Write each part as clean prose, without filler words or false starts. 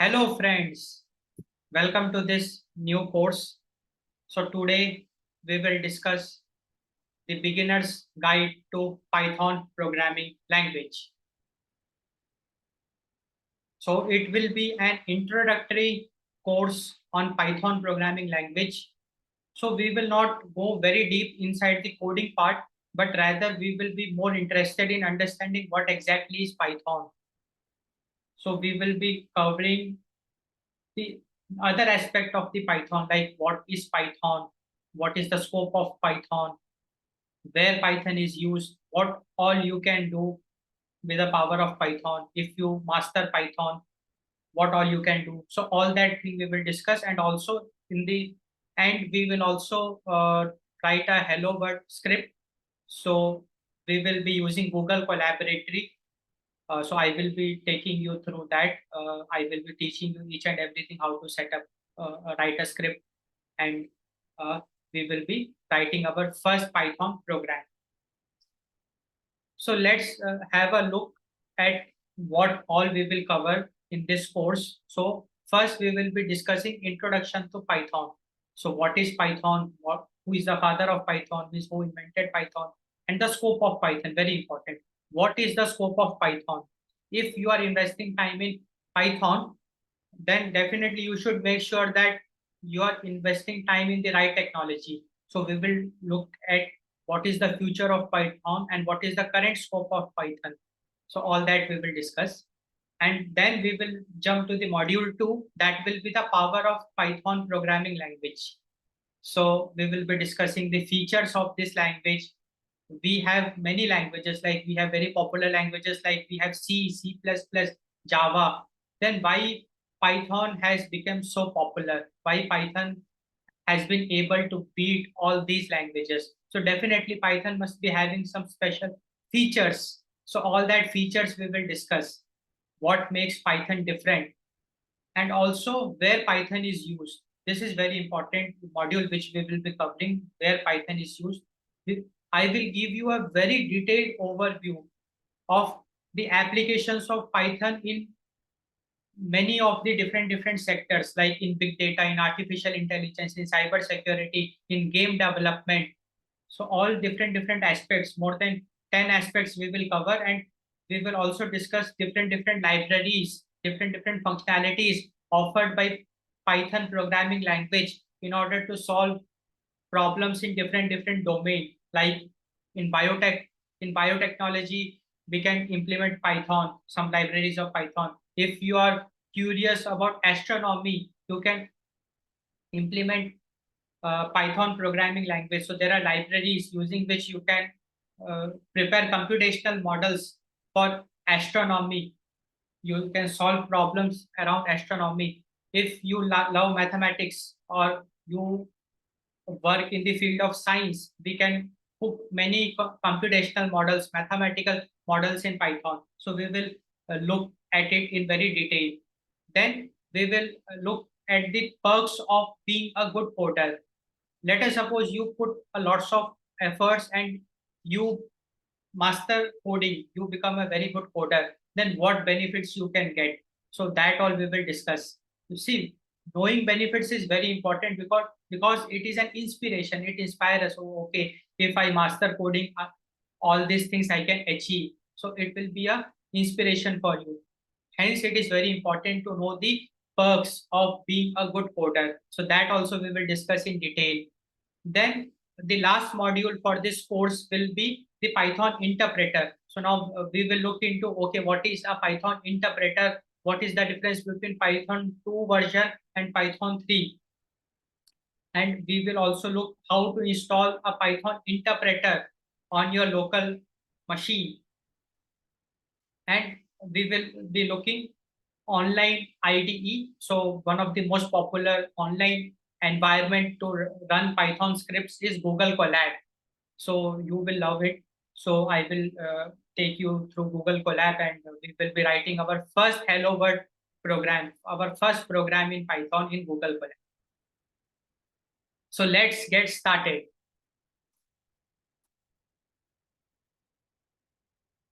Hello friends, welcome to this new course. So today we will discuss the beginner's guide to Python programming language. So it will be an introductory course on Python programming language. So we will not go very deep inside the coding part, but rather we will be more interested in understanding what exactly is Python. So we will be covering the other aspect of the Python, like what is Python, what is the scope of Python, where Python is used, what all you can do with the power of Python. If you master Python, what all you can do. So all that thing we will discuss, and also in the end we will also write a hello world script. So we will be using Google Collaboratory. So I will be taking you through that. I will be teaching you each and everything, how to set up, write a script, and we will be writing our first Python program. So let's have a look at what all we will cover in this course. So first we will be discussing introduction to Python. So what is Python? Who is the father of Python? Means who invented Python? And the scope of Python, very important. What is the scope of Python? If you are investing time in Python, then definitely you should make sure that you are investing time in the right technology. So we will look at what is the future of Python and what is the current scope of Python. So all that we will discuss. And then we will jump to the module 2, that will be the power of Python programming language. So we will be discussing the features of this language. We have many languages, like we have very popular languages like we have C, C++, Java. Then why Python has become so popular? Why Python has been able to beat all these languages? So definitely Python must be having some special features. So all that features we will discuss. What makes Python different? And also where Python is used. This is very important module which we will be covering, where Python is used. I will give you a very detailed overview of the applications of Python in many of the different sectors, like in big data, in artificial intelligence, in cyber security, in game development. So all different aspects, more than 10 aspects we will cover, and we will also discuss different libraries, different functionalities offered by Python programming language in order to solve problems in different domain. Like in biotechnology, we can implement Python, some libraries of Python. If you are curious about astronomy, you can implement Python programming language. So there are libraries using which you can prepare computational models for astronomy. You can solve problems around astronomy. If you love mathematics, or you work in the field of science, we can put many computational models, mathematical models in Python. So we will look at it in very detail. Then we will look at the perks of being a good coder. Let us suppose you put a lots of efforts and you master coding, you become a very good coder, then what benefits you can get. So that all we will discuss. You see, knowing benefits is very important, because it is an inspiration. It inspires us. Oh, okay, if I master coding, all these things I can achieve. So it will be a inspiration for you. Hence, it is very important to know the perks of being a good coder. So that also we will discuss in detail. Then the last module for this course will be the Python interpreter. So now we will look into, okay, what is a Python interpreter? What is the difference between Python 2 version and Python 3? And we will also look how to install a Python interpreter on your local machine. And we will be looking online IDE. So one of the most popular online environment to run Python scripts is Google Colab. So you will love it. So I will take you through Google Colab, and we will be writing our first Hello World program, our first program in Python in Google Colab. So let's get started.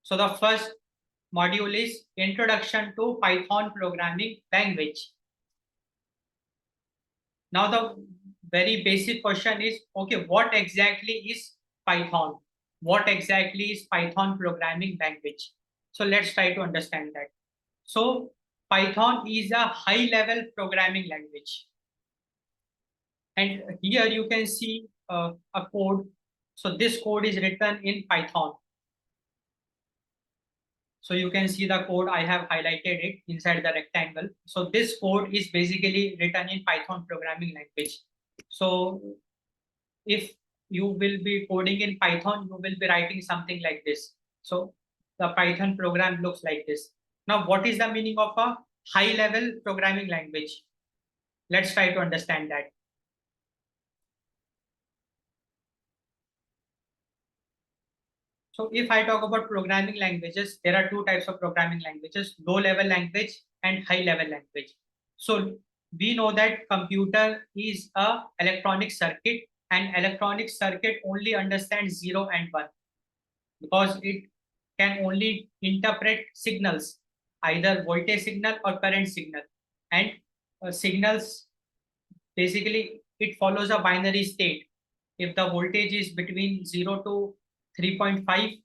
So the first module is Introduction to Python Programming Language. Now the very basic question is, okay, what exactly is Python? What exactly is Python programming language? So let's try to understand that. So Python is a high-level programming language. And here you can see a code. So this code is written in Python. So you can see the code, I have highlighted it inside the rectangle. So this code is basically written in Python programming language. So if you will be coding in Python, you will be writing something like this. So the Python program looks like this. Now, what is the meaning of a high level programming language? Let's try to understand that. So if I talk about programming languages, there are two types of programming languages, low level language and high level language. So we know that computer is a electronic circuit, and electronic circuit only understands 0 and 1 because it can only interpret signals, either voltage signal or current signal. And signals, basically, it follows a binary state. If the voltage is between 0 to 3.5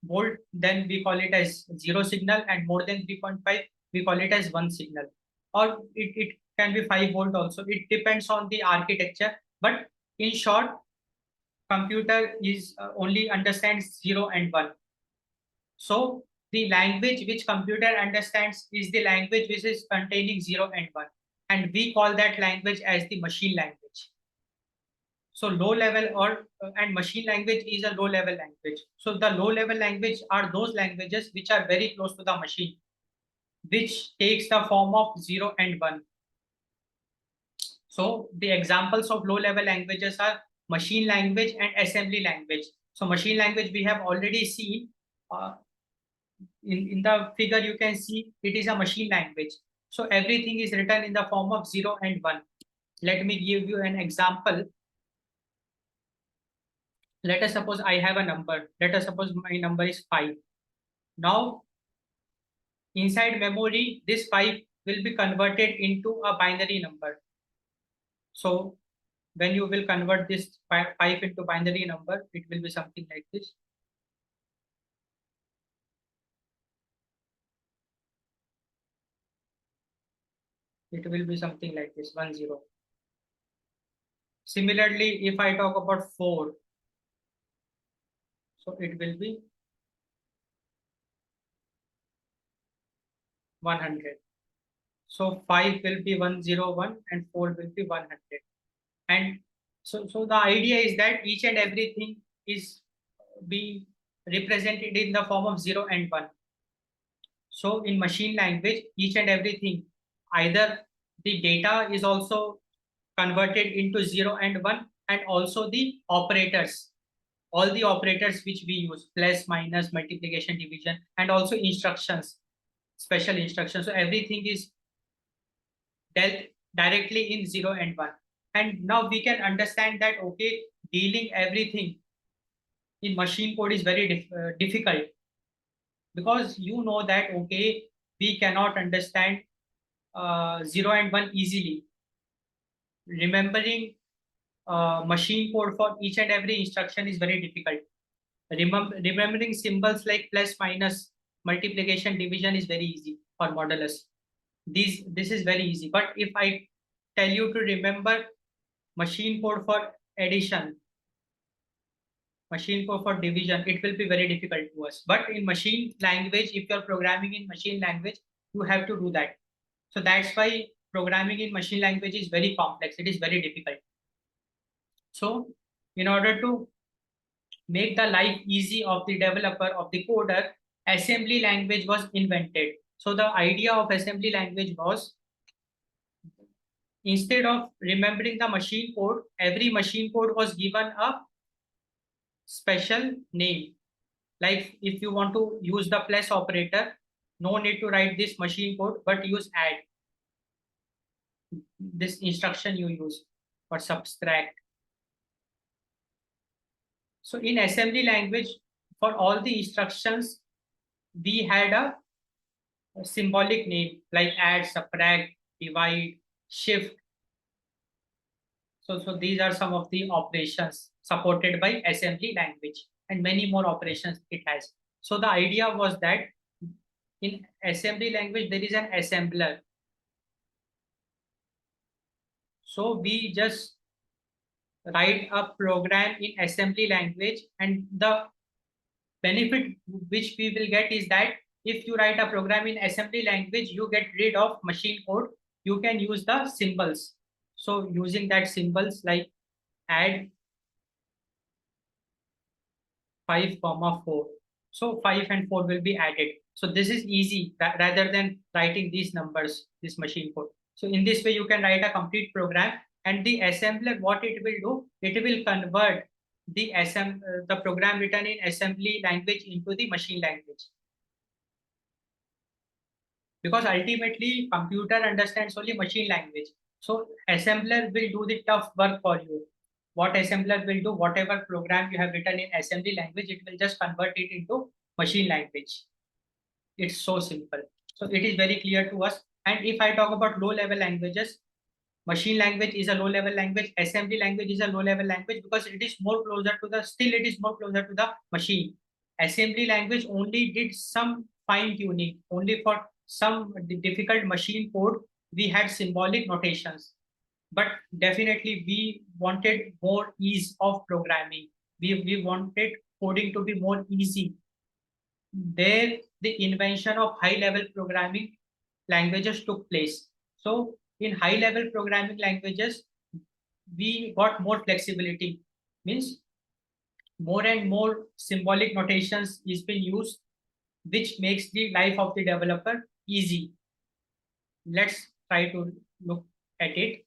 volt, then we call it as 0 signal, and more than 3.5, we call it as 1 signal. Or it can be 5 volt also. It depends on the architecture. But in short, computer is only understands 0 and 1. So the language which computer understands is the language which is containing 0 and 1. And we call that language as the machine language. So low level and machine language is a low level language. So the low level language are those languages which are very close to the machine, which takes the form of 0 and 1. So the examples of low level languages are machine language and assembly language. So machine language we have already seen. In the figure you can see it is a machine language. So everything is written in the form of 0 and 1. Let me give you an example. Let us suppose I have a number. Let us suppose my number is 5. Now, inside memory, this 5 will be converted into a binary number. So, when you will convert this 5 into binary number, it will be something like this. It will be something like this, 1 0. Similarly, if I talk about 4, so it will be 100. So 5 will be 101 and 4 will be 100. And so the idea is that each and everything is being represented in the form of 0 and 1. So in machine language, each and everything, either the data is also converted into 0 and 1, and also the operators, all the operators which we use, plus, minus, multiplication, division, and also instructions, special instructions. So everything is dealt directly in 0 and 1. And now we can understand that, okay, dealing everything in machine code is very difficult, because you know that, okay, we cannot understand 0 and 1 easily. Remembering machine code for each and every instruction is very difficult. Remembering symbols like plus, minus, multiplication, division is very easy, or modulus. This is very easy. But if I tell you to remember machine code for addition, machine code for division, it will be very difficult to us. But in machine language, if you're programming in machine language, you have to do that. So that's why programming in machine language is very complex. It is very difficult. So in order to make the life easy of the developer, of the coder, assembly language was invented. So the idea of assembly language was, instead of remembering the machine code, every machine code was given a special name. Like if you want to use the plus operator, no need to write this machine code, but use add. This instruction you use, or subtract. So in assembly language, for all the instructions, we had a symbolic name like add, subtract, divide, shift. So these are some of the operations supported by assembly language, and many more operations it has. So the idea was that in assembly language, there is an assembler. So we just write a program in assembly language, and the benefit which we will get is that if you write a program in assembly language, you get rid of machine code. You can use the symbols. So using that symbols like add 5, 4. So 5 and 4 will be added. So this is easy rather than writing these numbers, this machine code. So in this way, you can write a complete program, and the assembler, what it will do, it will convert the program written in assembly language into the machine language. Because ultimately, computer understands only machine language. So assembler will do the tough work for you. What assembler will do, whatever program you have written in assembly language, it will just convert it into machine language. It's so simple. So it is very clear to us. And if I talk about low-level languages, machine language is a low-level language. Assembly language is a low-level language because it is more closer to the machine. Assembly language only did some fine-tuning. Only for some difficult machine code, we had symbolic notations. But definitely we wanted more ease of programming. We wanted coding to be more easy. There, the invention of high-level programming languages took place. So in high-level programming languages, we got more flexibility. Means more and more symbolic notations is being used, which makes the life of the developer easy. Let's try to look at it.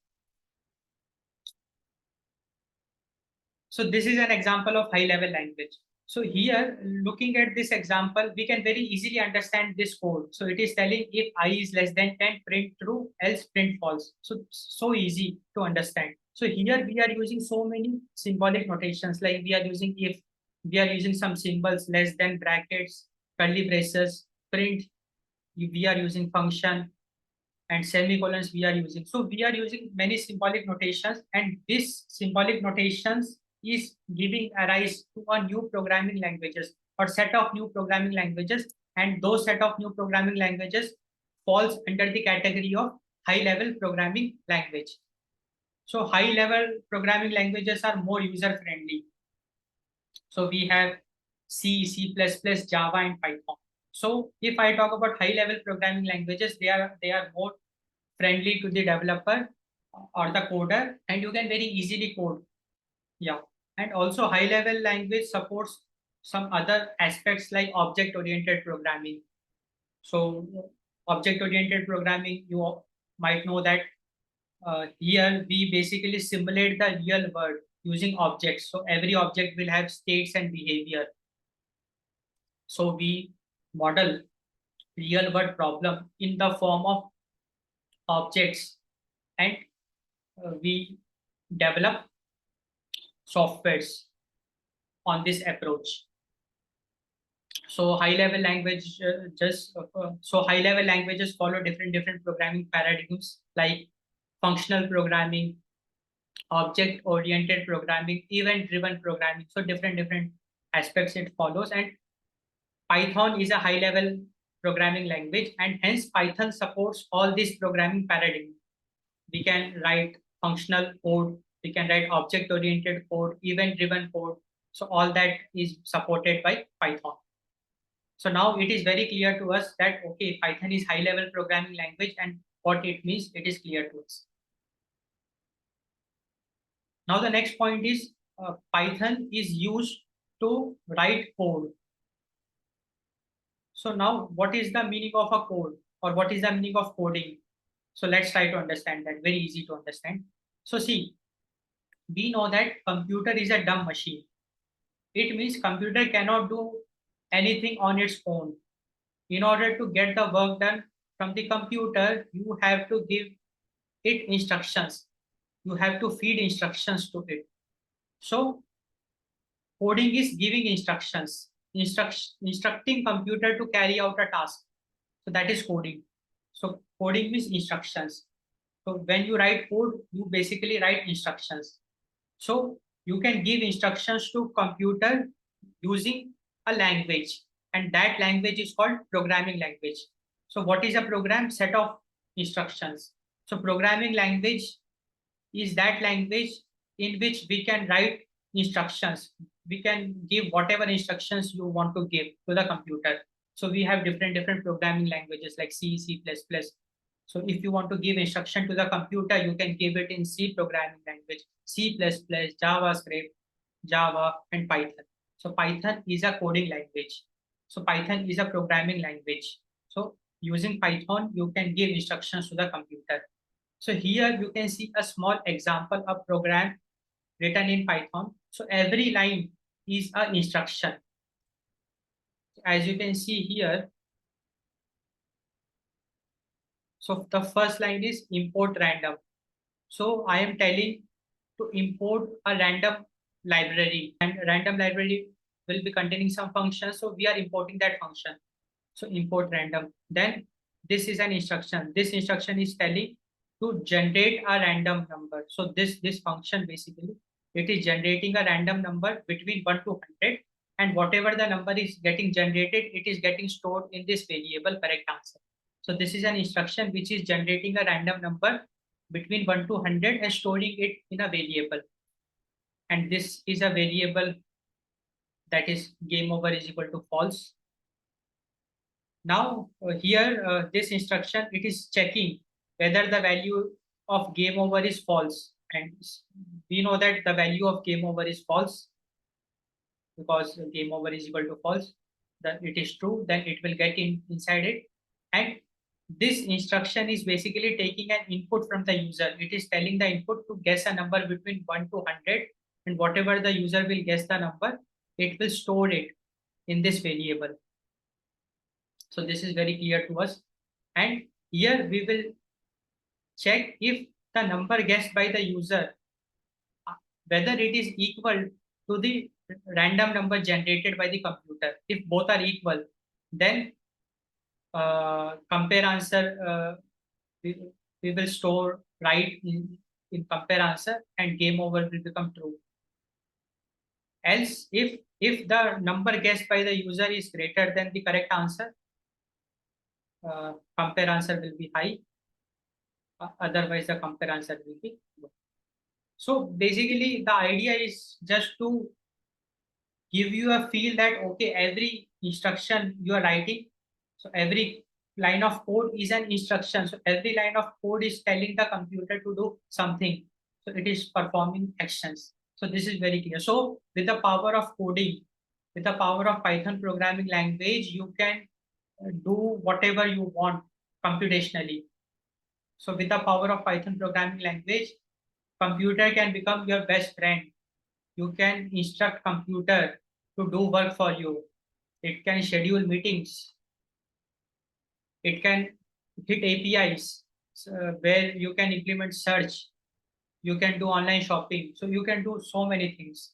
So this is an example of high-level language. So here, looking at this example, we can very easily understand this code. So it is telling if I is less than 10, print true, else print false. So easy to understand. So here we are using so many symbolic notations, like we are using if, we are using some symbols less than, brackets, curly braces, print, we are using function, and semicolons we are using. So we are using many symbolic notations, and this symbolic notations is giving a rise to a new programming languages or set of new programming languages, and those set of new programming languages falls under the category of high level programming language. So high level programming languages are more user friendly. So we have C, C++, Java, and Python. So if I talk about high level programming languages, they are more friendly to the developer or the coder, and you can very easily code. Yeah. And also high level language supports some other aspects like object oriented programming. So object oriented programming, you might know that here we basically simulate the real world using objects. So every object will have states and behavior. So we model real world problem in the form of objects, and we develop softwares on this approach. So high level language high level languages follow different programming paradigms like functional programming, object oriented programming, event driven programming. So different aspects it follows, and Python is a high level programming language, and hence Python supports all these programming paradigms. We can write functional code, we can write object oriented code, event driven code. So all that is supported by Python. So now it is very clear to us that, okay, Python is high level programming language, and what it means, it is clear to us. Now the next point is Python is used to write code. So now what is the meaning of a code, or what is the meaning of coding? So let's try to understand that. Very easy to understand. So see, we know that computer is a dumb machine. It means computer cannot do anything on its own. In order to get the work done from the computer, you have to give it instructions. You have to feed instructions to it. So coding is giving instructions, instructing computer to carry out a task. So that is coding. So coding means instructions. So when you write code, you basically write instructions. So you can give instructions to computer using a language, and that language is called programming language. So what is a program? Set of instructions. So programming language is that language in which we can write instructions. We can give whatever instructions you want to give to the computer. So we have different programming languages like C, C++. So if you want to give instruction to the computer, you can give it in C programming language, C++, JavaScript, Java, and Python. So Python is a coding language. So Python is a programming language. So using Python, you can give instructions to the computer. So here you can see a small example of program written in Python. So every line is an instruction. As you can see here, so the first line is import random. So I am telling to import a random library, and random library will be containing some function. So we are importing that function. So import random. Then this is an instruction. This instruction is telling to generate a random number. So this function basically, it is generating a random number between 1 to 100, and whatever the number is getting generated, it is getting stored in this variable correct answer. So this is an instruction which is generating a random number between 1 to 100 and storing it in a variable. And this is a variable that is game over is equal to false. Now here this instruction, it is checking whether the value of game over is false, and we know that the value of game over is false because game over is equal to false. That it is true, then it will get inside it. And this instruction is basically taking an input from the user. It is telling the input to guess a number between 1 to 100, and whatever the user will guess the number, it will store it in this variable. So this is very clear to us. And here we will check if the number guessed by the user, whether it is equal to the random number generated by the computer. If both are equal, then compare answer, we will store right in compare answer, and game over will become true. Else, if the number guessed by the user is greater than the correct answer, compare answer will be high. Otherwise, the compare answer will be low. So basically, the idea is just to give you a feel that okay, every instruction you are writing, so every line of code is an instruction. So every line of code is telling the computer to do something. So it is performing actions. So this is very clear. So with the power of coding, with the power of Python programming language, you can do whatever you want computationally. So with the power of Python programming language, computer can become your best friend. You can instruct computer to do work for you. It can schedule meetings. It can hit APIs where you can implement search. You can do online shopping. So you can do so many things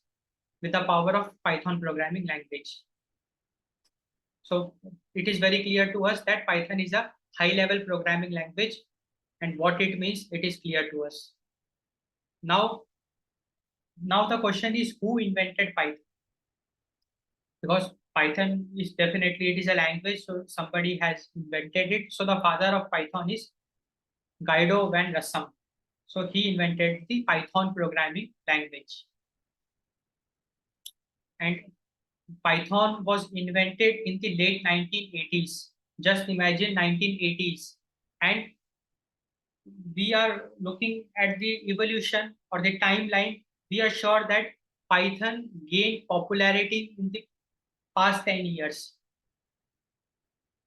with the power of Python programming language. So it is very clear to us that Python is a high-level programming language, and what it means, it is clear to us. Now the question is, who invented Python? Because Python is definitely, it is a language, so somebody has invented it. So the father of Python is Guido van Rossum. So he invented the Python programming language. And Python was invented in the late 1980s. Just imagine 1980s. And we are looking at the evolution or the timeline. We are sure that Python gained popularity in the past 10 years.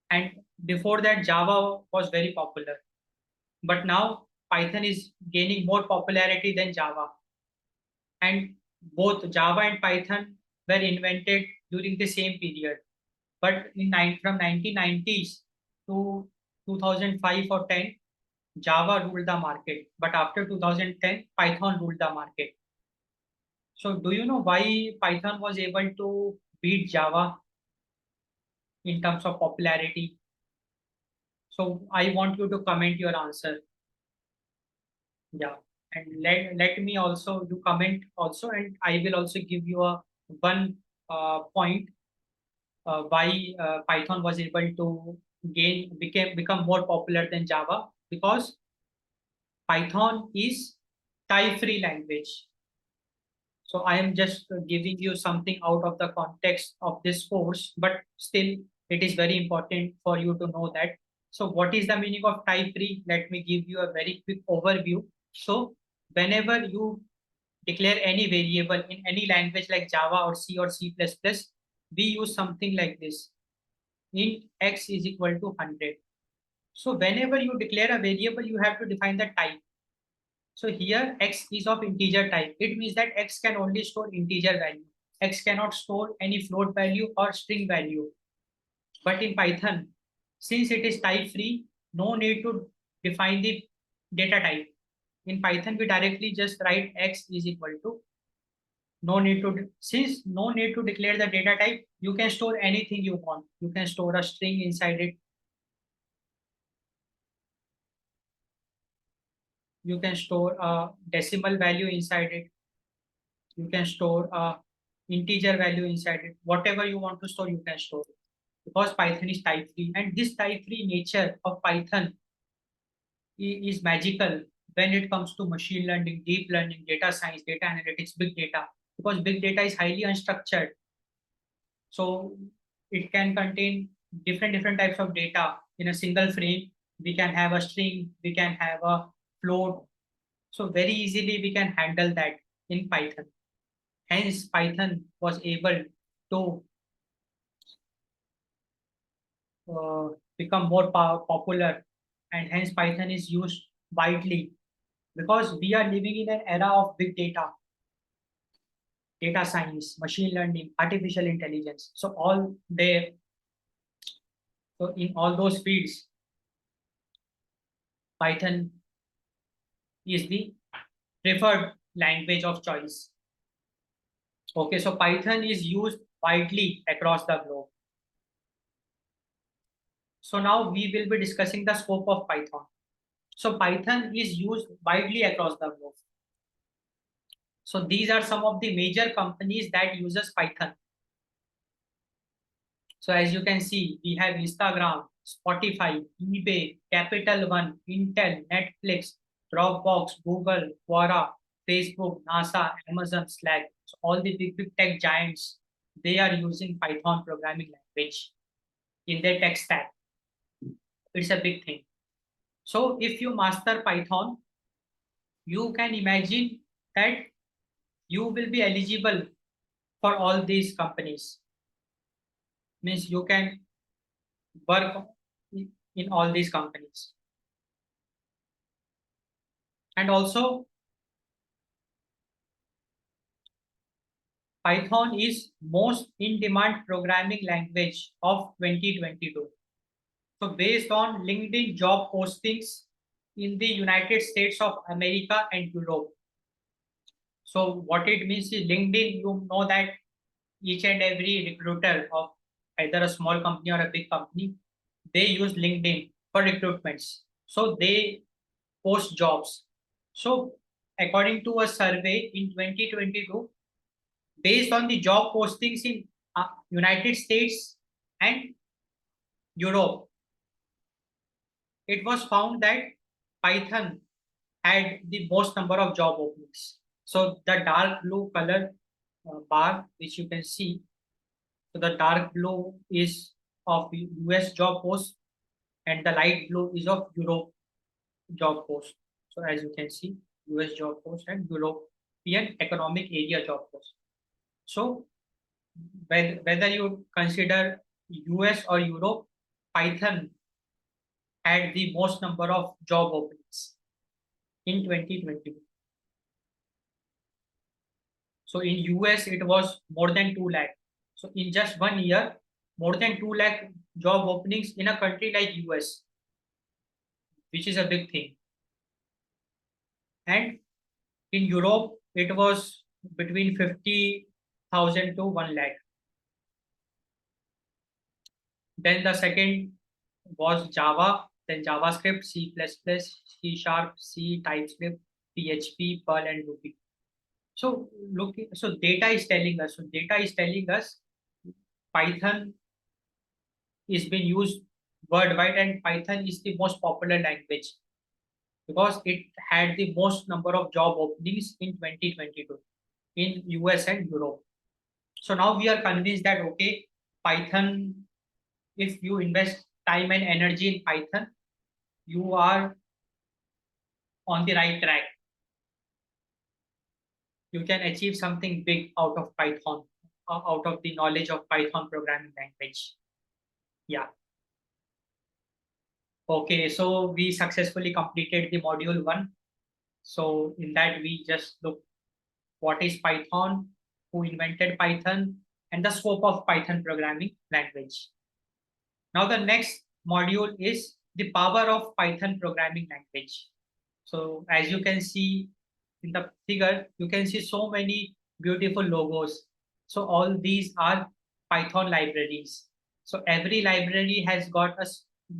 And before that, Java was very popular. But now Python is gaining more popularity than Java. And both Java and Python were invented during the same period. But from 1990s to 2005 or 10, Java ruled the market. But after 2010, Python ruled the market. So do you know why Python was able to beat Java in terms of popularity? So I want you to comment your answer. Yeah, and let me also you comment also, and I will also give you a one point why Python was able to become more popular than Java, because Python is type-free language. So I am just giving you something out of the context of this course, but still it is very important for you to know that. So what is the meaning of type-free? Let me give you a very quick overview. So whenever you declare any variable in any language like Java or C or C++, we use something like this. Int x is equal to 100. So whenever you declare a variable, you have to define the type. So here x is of integer type. It means that x can only store integer value. X cannot store any float value or string value. But in Python, since it is type free, no need to define the data type. In Python, we directly just write x is equal to, no need to, since no need to declare the data type, you can store anything you want. You can store a string inside it. You can store a decimal value inside it. You can store a integer value inside it. Whatever you want to store, you can store it. Because Python is type free, and this type free nature of Python is magical when it comes to machine learning, deep learning, data science, data analytics, big data. Because big data is highly unstructured, so it can contain different types of data in a single frame. We can have a string, we can have a float. So very easily we can handle that in Python. Hence, Python was able to become more popular, and hence Python is used widely, because we are living in an era of big data, data science, machine learning, artificial intelligence. So all there, so in all those fields, Python is the preferred language of choice. Okay, so Python is used widely across the globe. So now we will be discussing the scope of Python. So Python is used widely across the globe. So these are some of the major companies that uses Python. So as you can see, we have Instagram, Spotify, eBay, Capital One, Intel, Netflix, Dropbox, Google, Quora, Facebook, NASA, Amazon, Slack. So all the big tech giants, they are using Python programming language in their tech stack. It's a big thing. So if you master Python, you can imagine that you will be eligible for all these companies. Means you can work in all these companies. And also, Python is most in-demand programming language of 2022. So based on LinkedIn job postings in the United States of America and Europe. So what it means is LinkedIn, you know that each and every recruiter of either a small company or a big company, they use LinkedIn for recruitments. So they post jobs. So according to a survey in 2022, based on the job postings in United States and Europe, it was found that Python had the most number of job openings. So the dark blue color bar, which you can see, so the dark blue is of US job post, and the light blue is of Europe job post. So as you can see, US job post and European Economic Area job post. So whether you consider US or Europe, Python had the most number of job openings in 2020. So in US, it was more than 2 lakh. So in just 1 year, more than 2 lakh job openings in a country like US, which is a big thing. And in Europe, it was between 50,000 to 1 lakh. Then the second was Java, then JavaScript, C++, C Sharp, C, TypeScript, PHP, Perl, and Ruby. So data is telling us. So data is telling us Python is being used worldwide, and Python is the most popular language because it had the most number of job openings in 2022 in US and Europe. So now we are convinced that okay, Python, if you invest time and energy in Python, you are on the right track. You can achieve something big out of Python, out of the knowledge of Python programming language. Yeah. Okay, so we successfully completed the module 1. So in that we just look what is Python, who invented Python, and the scope of Python programming language. Now the next module is the power of Python programming language. So as you can see in the figure, you can see so many beautiful logos. So all these are Python libraries. So every library has got a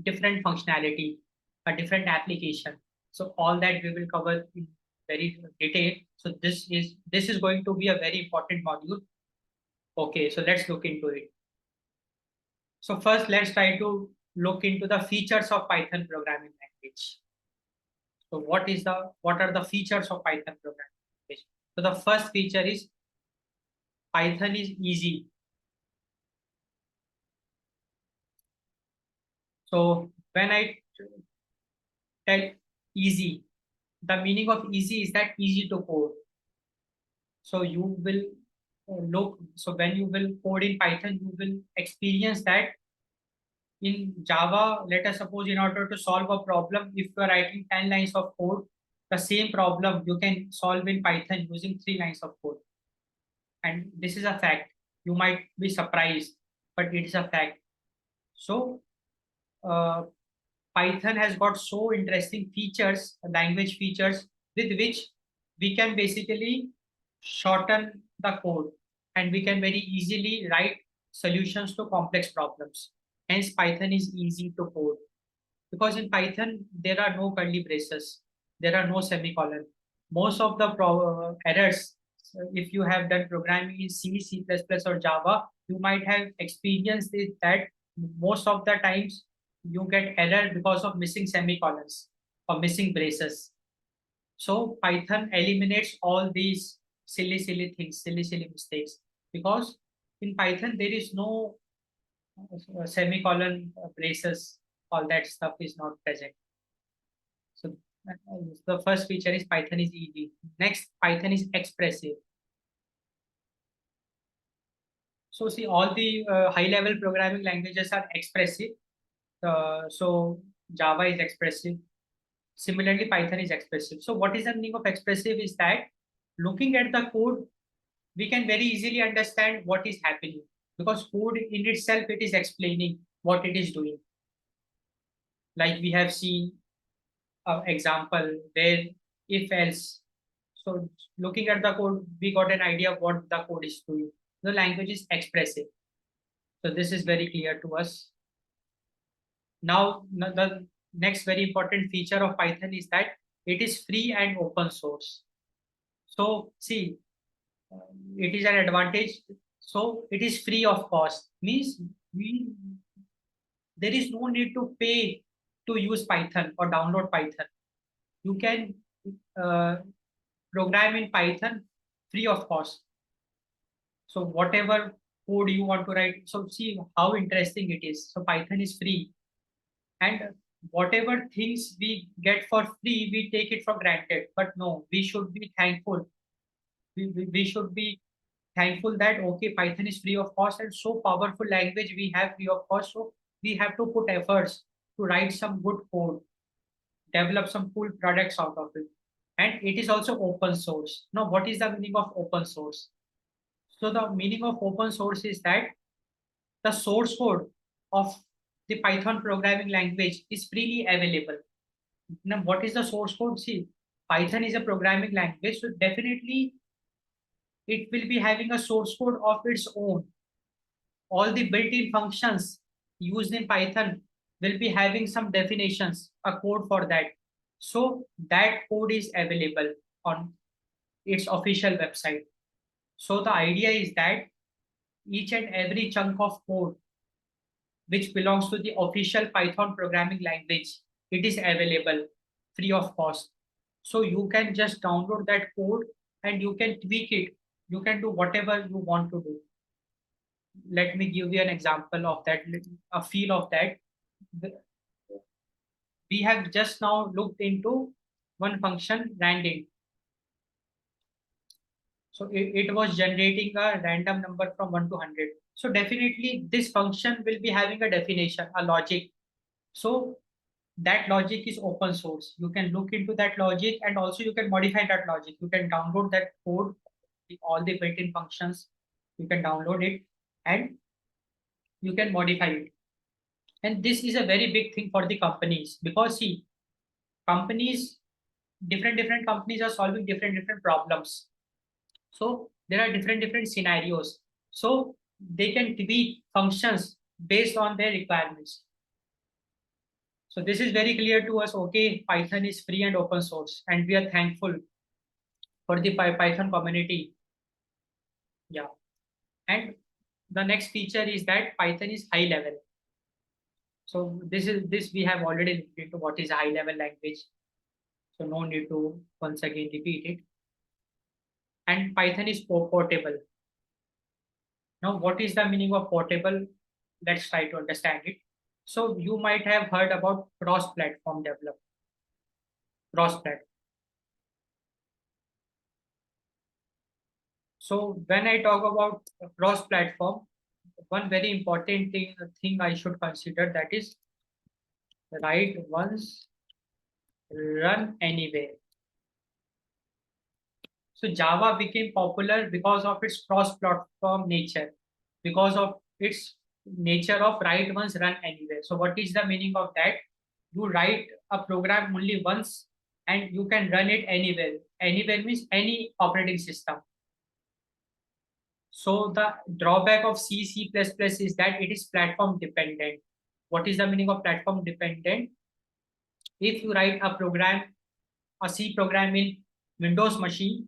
different functionality, a different application. So all that we will cover in very detail. So this is going to be a very important module. Okay, so let's look into it. So first, let's try to look into the features of Python programming language. So what are the features of Python programming language? So the first feature is Python is easy. So when I tell easy, the meaning of easy is that easy to code. So you will so when you will code in Python, you will experience that in Java. Let us suppose in order to solve a problem, if you are writing 10 lines of code, the same problem you can solve in Python using 3 lines of code. And this is a fact. You might be surprised, but it is a fact. So Python has got so interesting features, language features, with which we can basically shorten the code and we can very easily write solutions to complex problems. Hence, Python is easy to code because in Python, there are no curly braces, there are no semicolon. Most of the errors, if you have done programming in C, C++, or Java, you might have experienced it that most of the times you get error because of missing semicolons or missing braces. So Python eliminates all these silly things, silly mistakes, because in Python there is no semicolon, braces, all that stuff is not present. So the first feature is Python is easy. Next, Python is expressive. So see, all the high-level programming languages are expressive. So Java is expressive. Similarly, Python is expressive. So what is the meaning of expressive is that looking at the code, we can very easily understand what is happening because code in itself, it is explaining what it is doing. Like we have seen an example where if else. So looking at the code, we got an idea of what the code is doing. The language is expressive. So this is very clear to us. Now, the next very important feature of Python is that it is free and open source. So see, it is an advantage. So it is free of cost. Means there is no need to pay to use Python or download Python. You can program in Python free of cost. So whatever code you want to write, so see how interesting it is. So Python is free, and whatever things we get for free, we take it for granted. But no, we should be thankful. We should be thankful that okay, Python is free of cost and so powerful language we have free of cost. So we have to put efforts to write some good code, develop some cool products out of it. And it is also open source. Now, what is the meaning of open source? So the meaning of open source is that the source code of the Python programming language is freely available. Now, what is the source code? See, Python is a programming language, so definitely it will be having a source code of its own. All the built-in functions used in Python will be having some definitions, a code for that. So that code is available on its official website. So the idea is that each and every chunk of code which belongs to the official Python programming language, it is available free of cost. So you can just download that code and you can tweak it. You can do whatever you want to do. Let me give you an example of that, a feel of that. We have just now looked into one function random. So it was generating a random number from 1 to 100. So definitely this function will be having a definition, a logic. So that logic is open source. You can look into that logic and also you can modify that logic. You can download that code, all the built-in functions, you can download it and you can modify it. And this is a very big thing for the companies because see, companies, different companies are solving different problems. So there are different scenarios. So they can tweak functions based on their requirements. So this is very clear to us. Okay, Python is free and open source, and we are thankful for the Python community. Yeah. And the next feature is that Python is high level. So this we have already looked into what is a high level language. So no need to once again repeat it. And Python is portable. Now, what is the meaning of portable? Let's try to understand it. So you might have heard about cross-platform development. Cross-platform. So when I talk about cross-platform, one very important thing I should consider, that is write once, run anywhere. So Java became popular because of its cross-platform nature, because of its nature of write once, run anywhere. So what is the meaning of that? You write a program only once and you can run it anywhere. Anywhere means any operating system. So the drawback of C++ is that it is platform dependent. What is the meaning of platform dependent? If you write a program, a C program in Windows machine,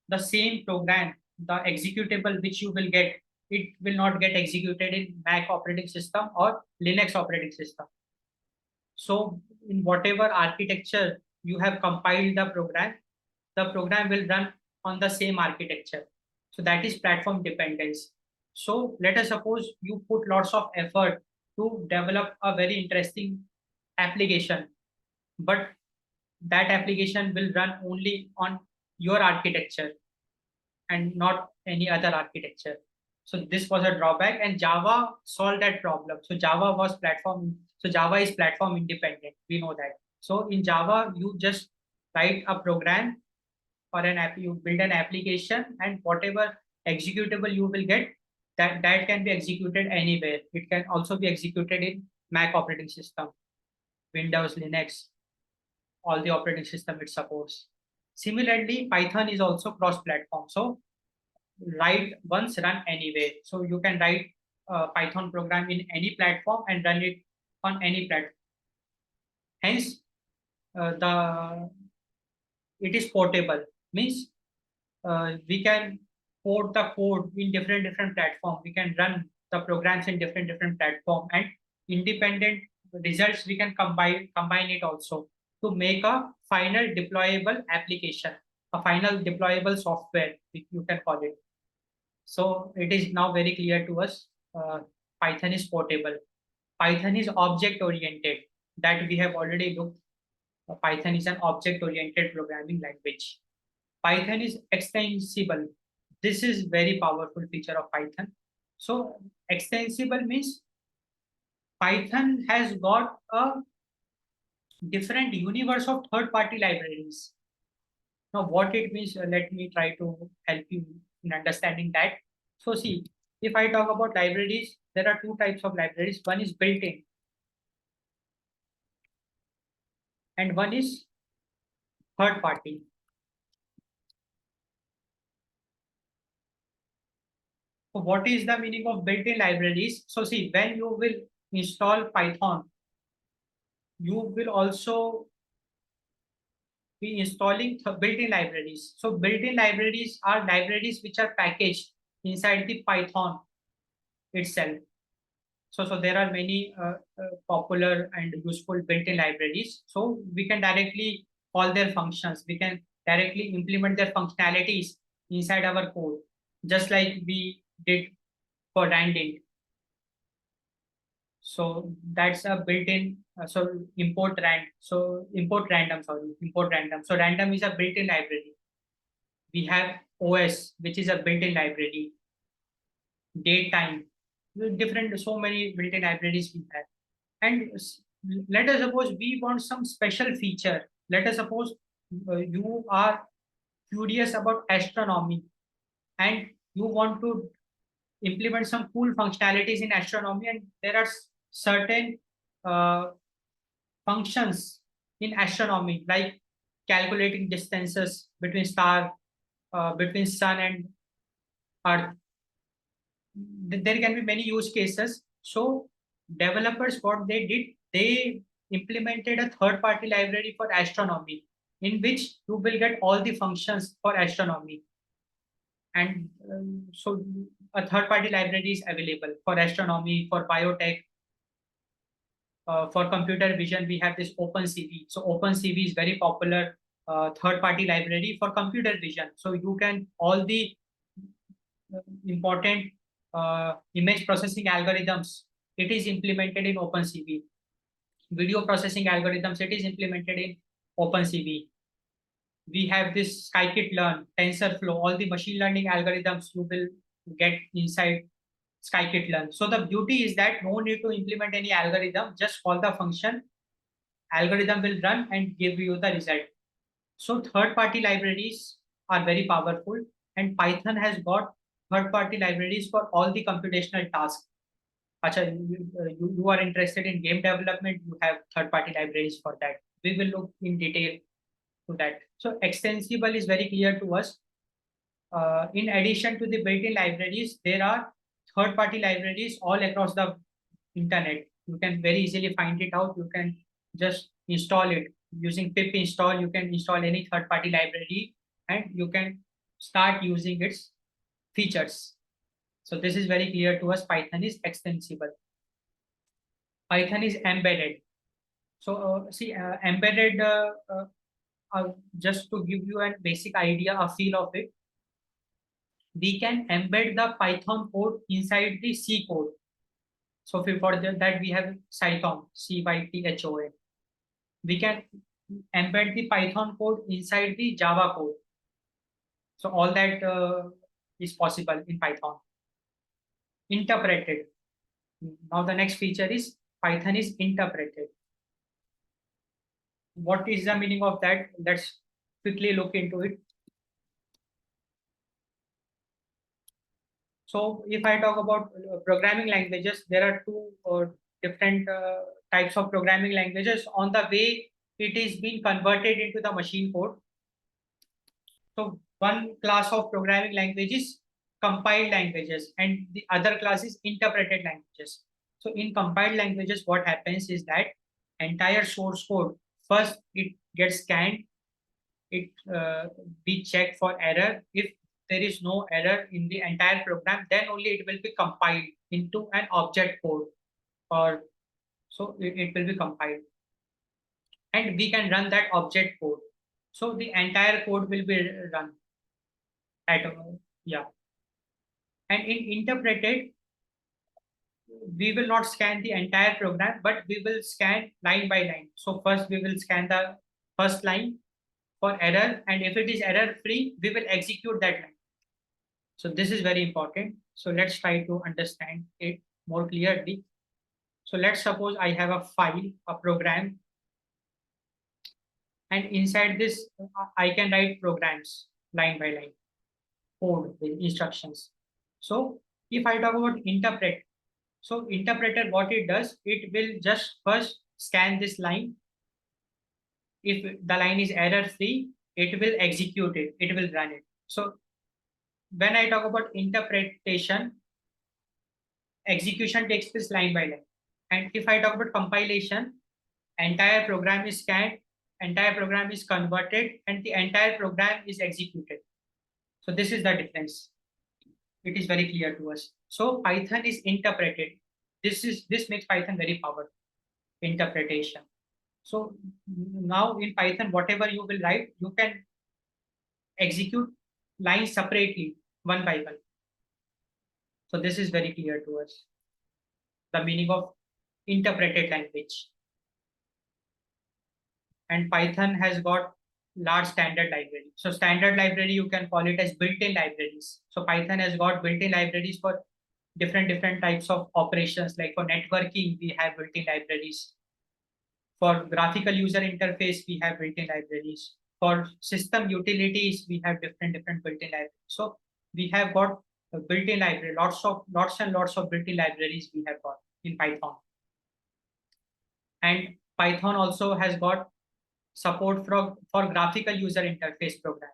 the same program, the executable which you will get, it will not get executed in Mac operating system or Linux operating system. So in whatever architecture you have compiled the program will run on the same architecture. So that is platform dependence. So let us suppose you put lots of effort to develop a very interesting application, but that application will run only on your architecture and not any other architecture. So this was a drawback and Java solved that problem. So Java is platform independent. We know that. So in Java, you just write a program or an app, you build an application and whatever executable you will get, that can be executed anywhere. It can also be executed in Mac operating system, Windows, Linux, all the operating system it supports. Similarly, Python is also cross-platform. So write once, run anywhere. So you can write a Python program in any platform and run it on any platform. Hence, it is portable. Means we can port the code in different platform. We can run the programs in different platform and independent results. We can combine it also to make a final deployable application, a final deployable software, you can call it. So it is now very clear to us. Python is portable. Python is object oriented. That we have already looked. Python is an object oriented programming language. Python is extensible. This is very powerful feature of Python. So extensible means Python has got a different universe of third-party libraries. Now, what it means, let me try to help you in understanding that. So see, if I talk about libraries, there are two types of libraries. One is built-in and one is third-party. So what is the meaning of built-in libraries? So see, when you will install Python you will also be installing built-in libraries. So built-in libraries are libraries which are packaged inside the Python itself. So there are many popular and useful built-in libraries. So we can directly call their functions. We can directly implement their functionalities inside our code, just like we did for randint. So that's a built-in. So import random. So random is a built-in library. We have OS, which is a built-in library. Datetime, different, so many built-in libraries we have. And let us suppose we want some special feature. Let us suppose you are curious about astronomy and you want to implement some cool functionalities in astronomy, and there are certain uh, functions in astronomy like calculating distances between between sun and earth. There can be many use cases. So developers, what they did, they implemented a third-party library for astronomy, in which you will get all the functions for astronomy. And so a third-party library is available for astronomy, for biotech, for computer vision. We have this OpenCV. So OpenCV is very popular third-party library for computer vision. So you can all the important image processing algorithms, it is implemented in OpenCV. Video processing algorithms, it is implemented in OpenCV. We have this scikit-learn, TensorFlow, all the machine learning algorithms you will get inside scikit-learn. So the beauty is that no need to implement any algorithm, just call the function, algorithm will run and give you the result. So third-party libraries are very powerful, and Python has got third-party libraries for all the computational tasks. Acha, you are interested in game development, you have third-party libraries for that. We will look in detail to that. So Extensible is very clear to us. In addition to the built-in libraries, there are third-party libraries all across the internet. You can very easily find it out. You can just install it using pip install. You can install any third-party library and you can start using its features. So this is very clear to us. Python is extensible. Python is embedded. So embedded, just to give you a basic idea, a feel of it, we can embed the Python code inside the C code. So for that we have Cython, Cython. We can embed the Python code inside the Java code. So all that is possible in Python. Interpreted. Now the next feature is Python is interpreted. What is the meaning of that? Let's quickly look into it. So if I talk about programming languages, there are two different types of programming languages on the way it is being converted into the machine code. So one class of programming language is compiled languages and the other class is interpreted languages. So in compiled languages, what happens is that entire source code, first it gets scanned, it be checked for error. If there is no error in the entire program, then only it will be compiled into an object code, or so it will be compiled. And we can run that object code. So the entire code will be run at, yeah. And in interpreted, we will not scan the entire program, but we will scan line by line. So first we will scan the first line for error, and if it is error free, we will execute that line. So this is very important. So let's try to understand it more clearly. So let's suppose I have a file, a program, and inside this I can write programs line by line, code with instructions. So if I talk about interpret, so interpreter, what it does, it will just first scan this line. If the line is error free, it will execute it, it will run it. So when I talk about interpretation, execution takes place line by line. And if I talk about compilation, Entire program is scanned, entire program is converted, and the entire program is executed. So this is the difference. It is very clear to us. So Python is interpreted. This makes Python very powerful. Interpretation. So now in Python, whatever you will write, you can execute lines separately, one by one. So this is very clear to us. The meaning of interpreted language. And Python has got large standard library. So standard library, you can call it as built-in libraries. So Python has got built-in libraries for different types of operations. Like for networking, we have built-in libraries. For graphical user interface, we have built-in libraries. For system utilities, we have different built-in libraries. So we have got a built-in library, lots and lots of built-in libraries we have got in Python. And Python also has got support for graphical user interface program.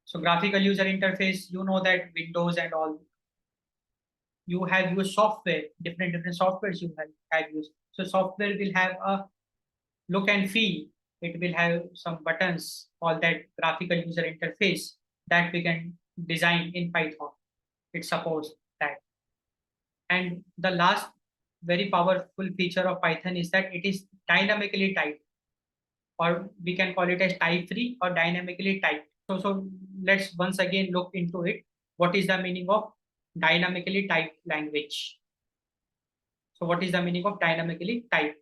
So graphical user interface, you know that Windows and all, you have used software, different softwares you have used. So software will have a look and feel. It will have some buttons, all that graphical user interface that we can design in Python. It supports that. And the last very powerful feature of Python is that it is dynamically typed, or we can call it as type free or dynamically typed. So let's once again look into it. What is the meaning of dynamically typed language? So what is the meaning of dynamically typed?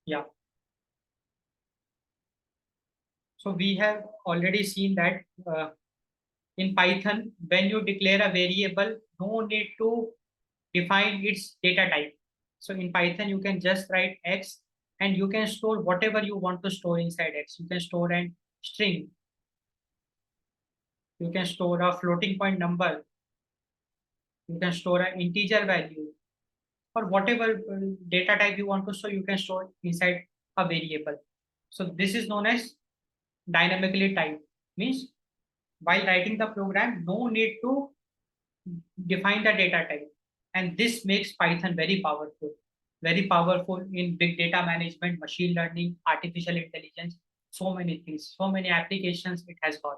Yeah. So we have already seen that in Python, when you declare a variable, no need to define its data type. So in Python, you can just write X and you can store whatever you want to store inside X. You can store a string. You can store a floating point number. You can store an integer value, or whatever data type you want to store, you can store inside a variable. So this is known as dynamically typed. Means while writing the program, no need to define the data type. And this makes Python very powerful in big data management, machine learning, artificial intelligence, so many things, so many applications it has got.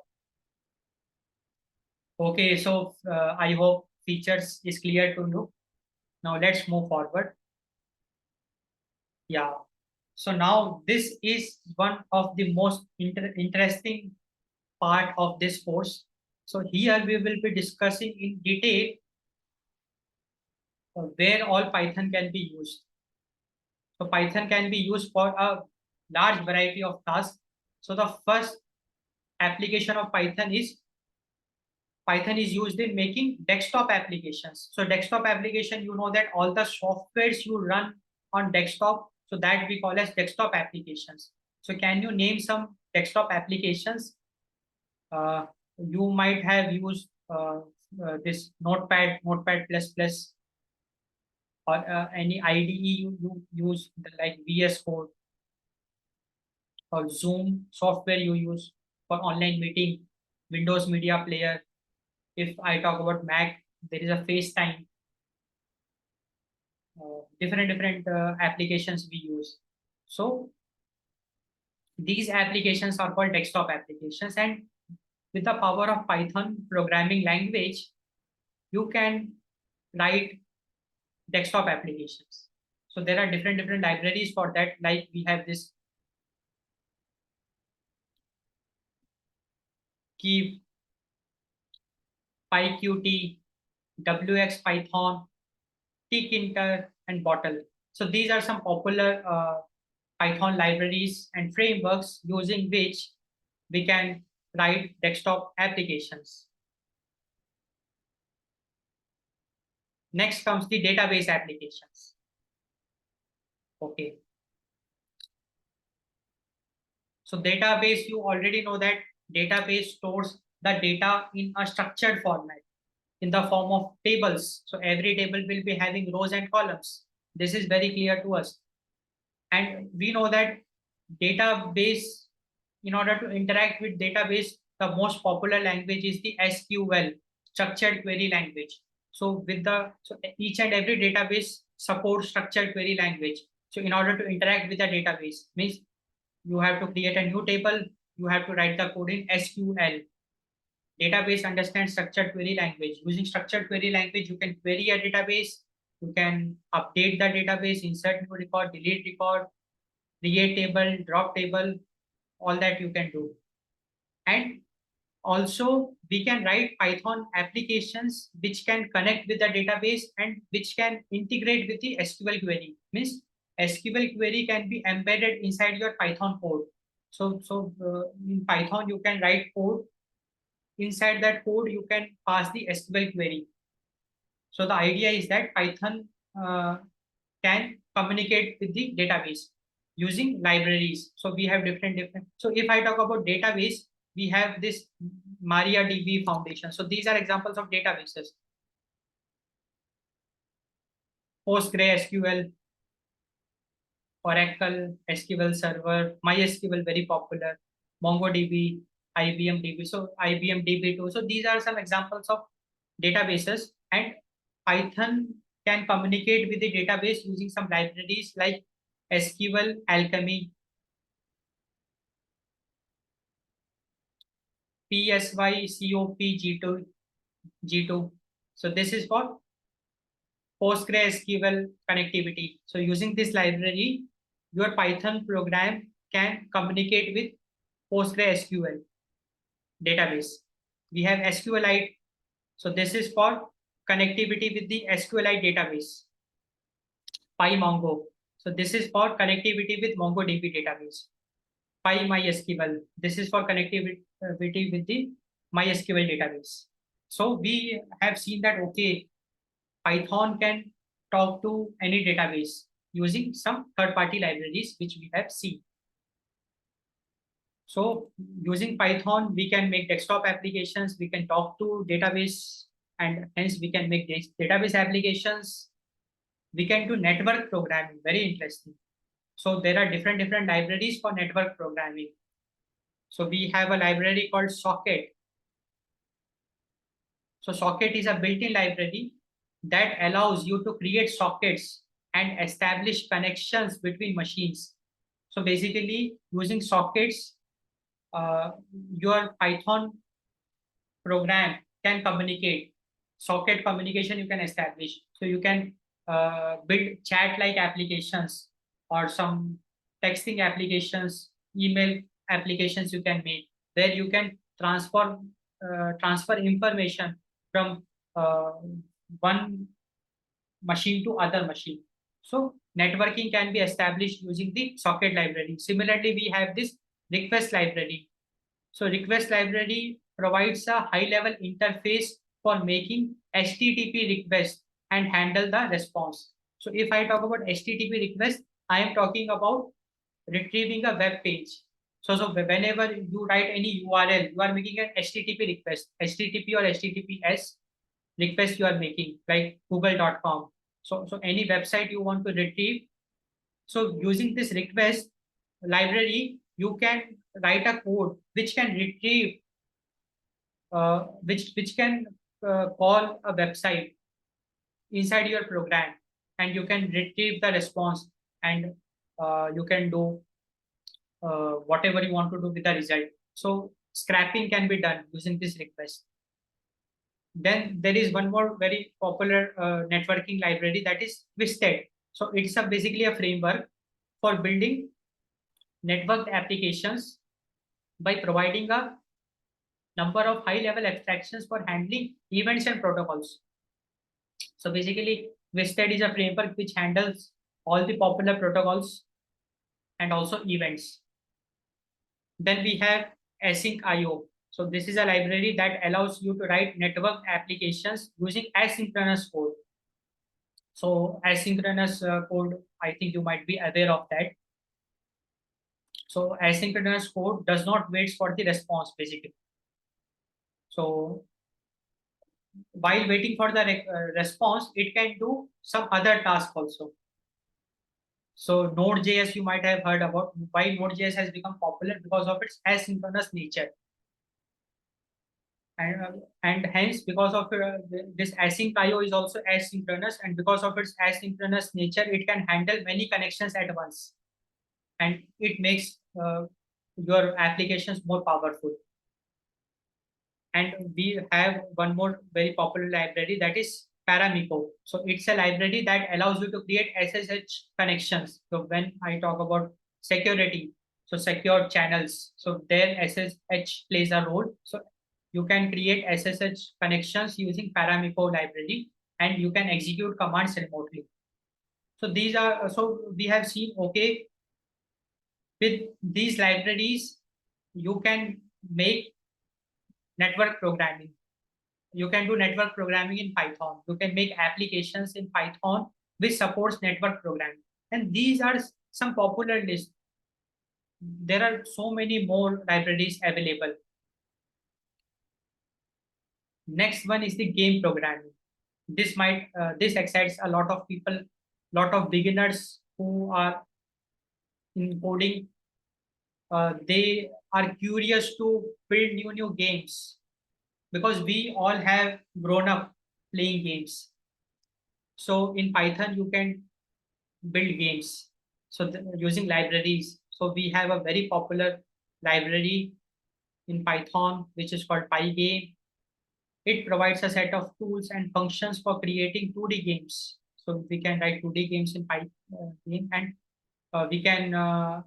Okay, so I hope features is clear to you. Now let's move forward. Yeah. So now this is one of the most interesting part of this course. So here we will be discussing in detail where all Python can be used. So Python can be used for a large variety of tasks. So the first application of Python is used in making desktop applications. So desktop application, you know that all the softwares you run on desktop, so that we call as desktop applications. So can you name some desktop applications? You might have used this Notepad, or any IDE you use like VS Code, or Zoom software you use for online meeting, Windows Media Player. If I talk about Mac, there is a FaceTime. Different applications we use. So these applications are called desktop applications, and with the power of Python programming language, you can write desktop applications. So there are different libraries for that. Like we have this Kivy, pyQT, wxPython, Tkinter, and Bottle. So these are some popular Python libraries and frameworks using which we can write desktop applications. Next comes the database applications. Okay. So database, you already know that database stores the data in a structured format in the form of tables. So every table will be having rows and columns. This is very clear to us. And we know that database, in order to interact with database, the most popular language is the SQL. structured query language. So each and every database supports structured query language. So in order to interact with the database, means you have to create a new table, you have to write the code in SQL. Database understands structured query language. Using structured query language, you can query a database, you can update the database, insert new record, delete record, create table, drop table, all that you can do. And also we can write Python applications which can connect with the database and which can integrate with the SQL query. Means SQL query can be embedded inside your Python code. So in Python, you can write code. Inside that code, you can pass the SQL query. So the idea is that Python can communicate with the database using libraries. So we have different. So if I talk about database, we have this MariaDB foundation. So these are examples of databases. PostgreSQL, Oracle, SQL Server, MySQL very popular, MongoDB, IBM DB. So IBM DB2. So these are some examples of databases, and Python can communicate with the database using some libraries like SQL Alchemy, PySQL G2. So this is for PostgreSQL connectivity. So using this library, your Python program can communicate with PostgreSQL database. We have SQLite. So this is for connectivity with the SQLite database. PyMongo. So this is for connectivity with MongoDB database. PyMySQL. This is for connectivity with the MySQL database. So we have seen that, okay, Python can talk to any database using some third-party libraries, which we have seen. So using Python, we can make desktop applications, we can talk to database, and hence we can make database applications. We can do network programming, very interesting. So there are different libraries for network programming. So we have a library called Socket. So Socket is a built-in library that allows you to create sockets and establish connections between machines. So basically, using sockets, your Python program can communicate. Socket communication you can establish. So you can build chat-like applications or some texting applications, email applications you can make, where you can transfer information from one machine to other machine. So networking can be established using the socket library. Similarly, we have this request library. So request library provides a high-level interface for making HTTP requests and handle the response. So if I talk about HTTP request, I am talking about retrieving a web page. So whenever you write any URL, you are making an HTTP request, HTTP or HTTPS request you are making, like google.com. So any website you want to retrieve. So using this request library, you can write a code which can retrieve, which can call a website inside your program, and you can retrieve the response, and you can do whatever you want to do with the result. So scrapping can be done using this request. Then there is one more very popular networking library, that is Twisted. So it's basically a framework for building networked applications by providing a number of high-level abstractions for handling events and protocols. So basically, Twisted is a framework which handles all the popular protocols and also events. Then we have Async.io. So this is a library that allows you to write network applications using asynchronous code. So asynchronous code, I think you might be aware of that. So asynchronous code does not wait for the response, basically. So while waiting for the response, it can do some other task also. So Node.js, you might have heard about. Why Node.js has become popular? Because of its asynchronous nature. And hence, because of this async IO is also asynchronous, and because of its asynchronous nature, it can handle many connections at once, and it makes your applications more powerful. And we have one more very popular library, that is PyMySQL. So it's a library that allows you to create SSH connections. So when I talk about security, so secure channels, so there SSH plays a role. So you can create SSH connections using PyMySQL library, and you can execute commands remotely. So these are, so we have seen, okay, with these libraries, you can make network programming. You can do network programming in Python. You can make applications in Python which supports network programming. And these are some popular lists. There are so many more libraries available. Next one is the game programming. This excites a lot of people, lot of beginners who are in coding. They are curious to build new games, because we all have grown up playing games. So in Python, you can build games. So using libraries. So we have a very popular library in Python, which is called Pygame. It provides a set of tools and functions for creating 2D games. So we can write 2D games in Pygame, and we can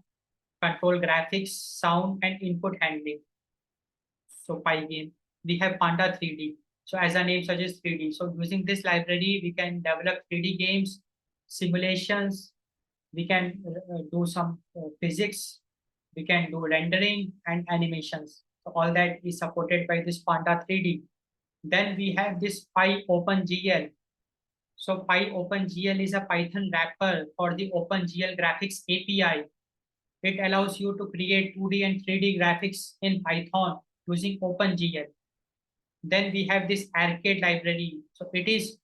control graphics, sound, and input handling. So Pygame. We have Panda 3D. So as the name suggests, 3D. So using this library, we can develop 3D games, simulations. We can do some physics. We can do rendering and animations. So all that is supported by this Panda 3D. Then we have this PyOpenGL. So PyOpenGL is a Python wrapper for the OpenGL graphics API. It allows you to create 2D and 3D graphics in Python using OpenGL. Then we have this arcade library. So it is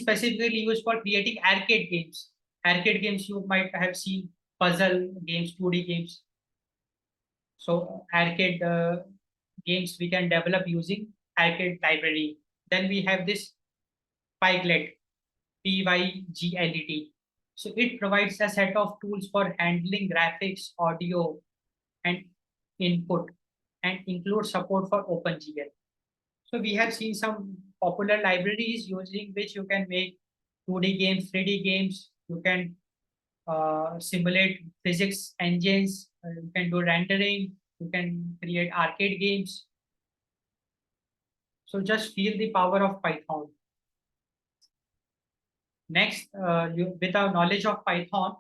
specifically used for creating arcade games. Arcade games, you might have seen puzzle games, 2D games. So arcade games we can develop using arcade library. Then we have this Pyglet, Pyglet. So it provides a set of tools for handling graphics, audio, and input, and includes support for OpenGL. So we have seen some popular libraries using which you can make 2D games, 3D games. You can simulate physics engines. You can do rendering. You can create arcade games. So just feel the power of Python. Next, with our knowledge of Python,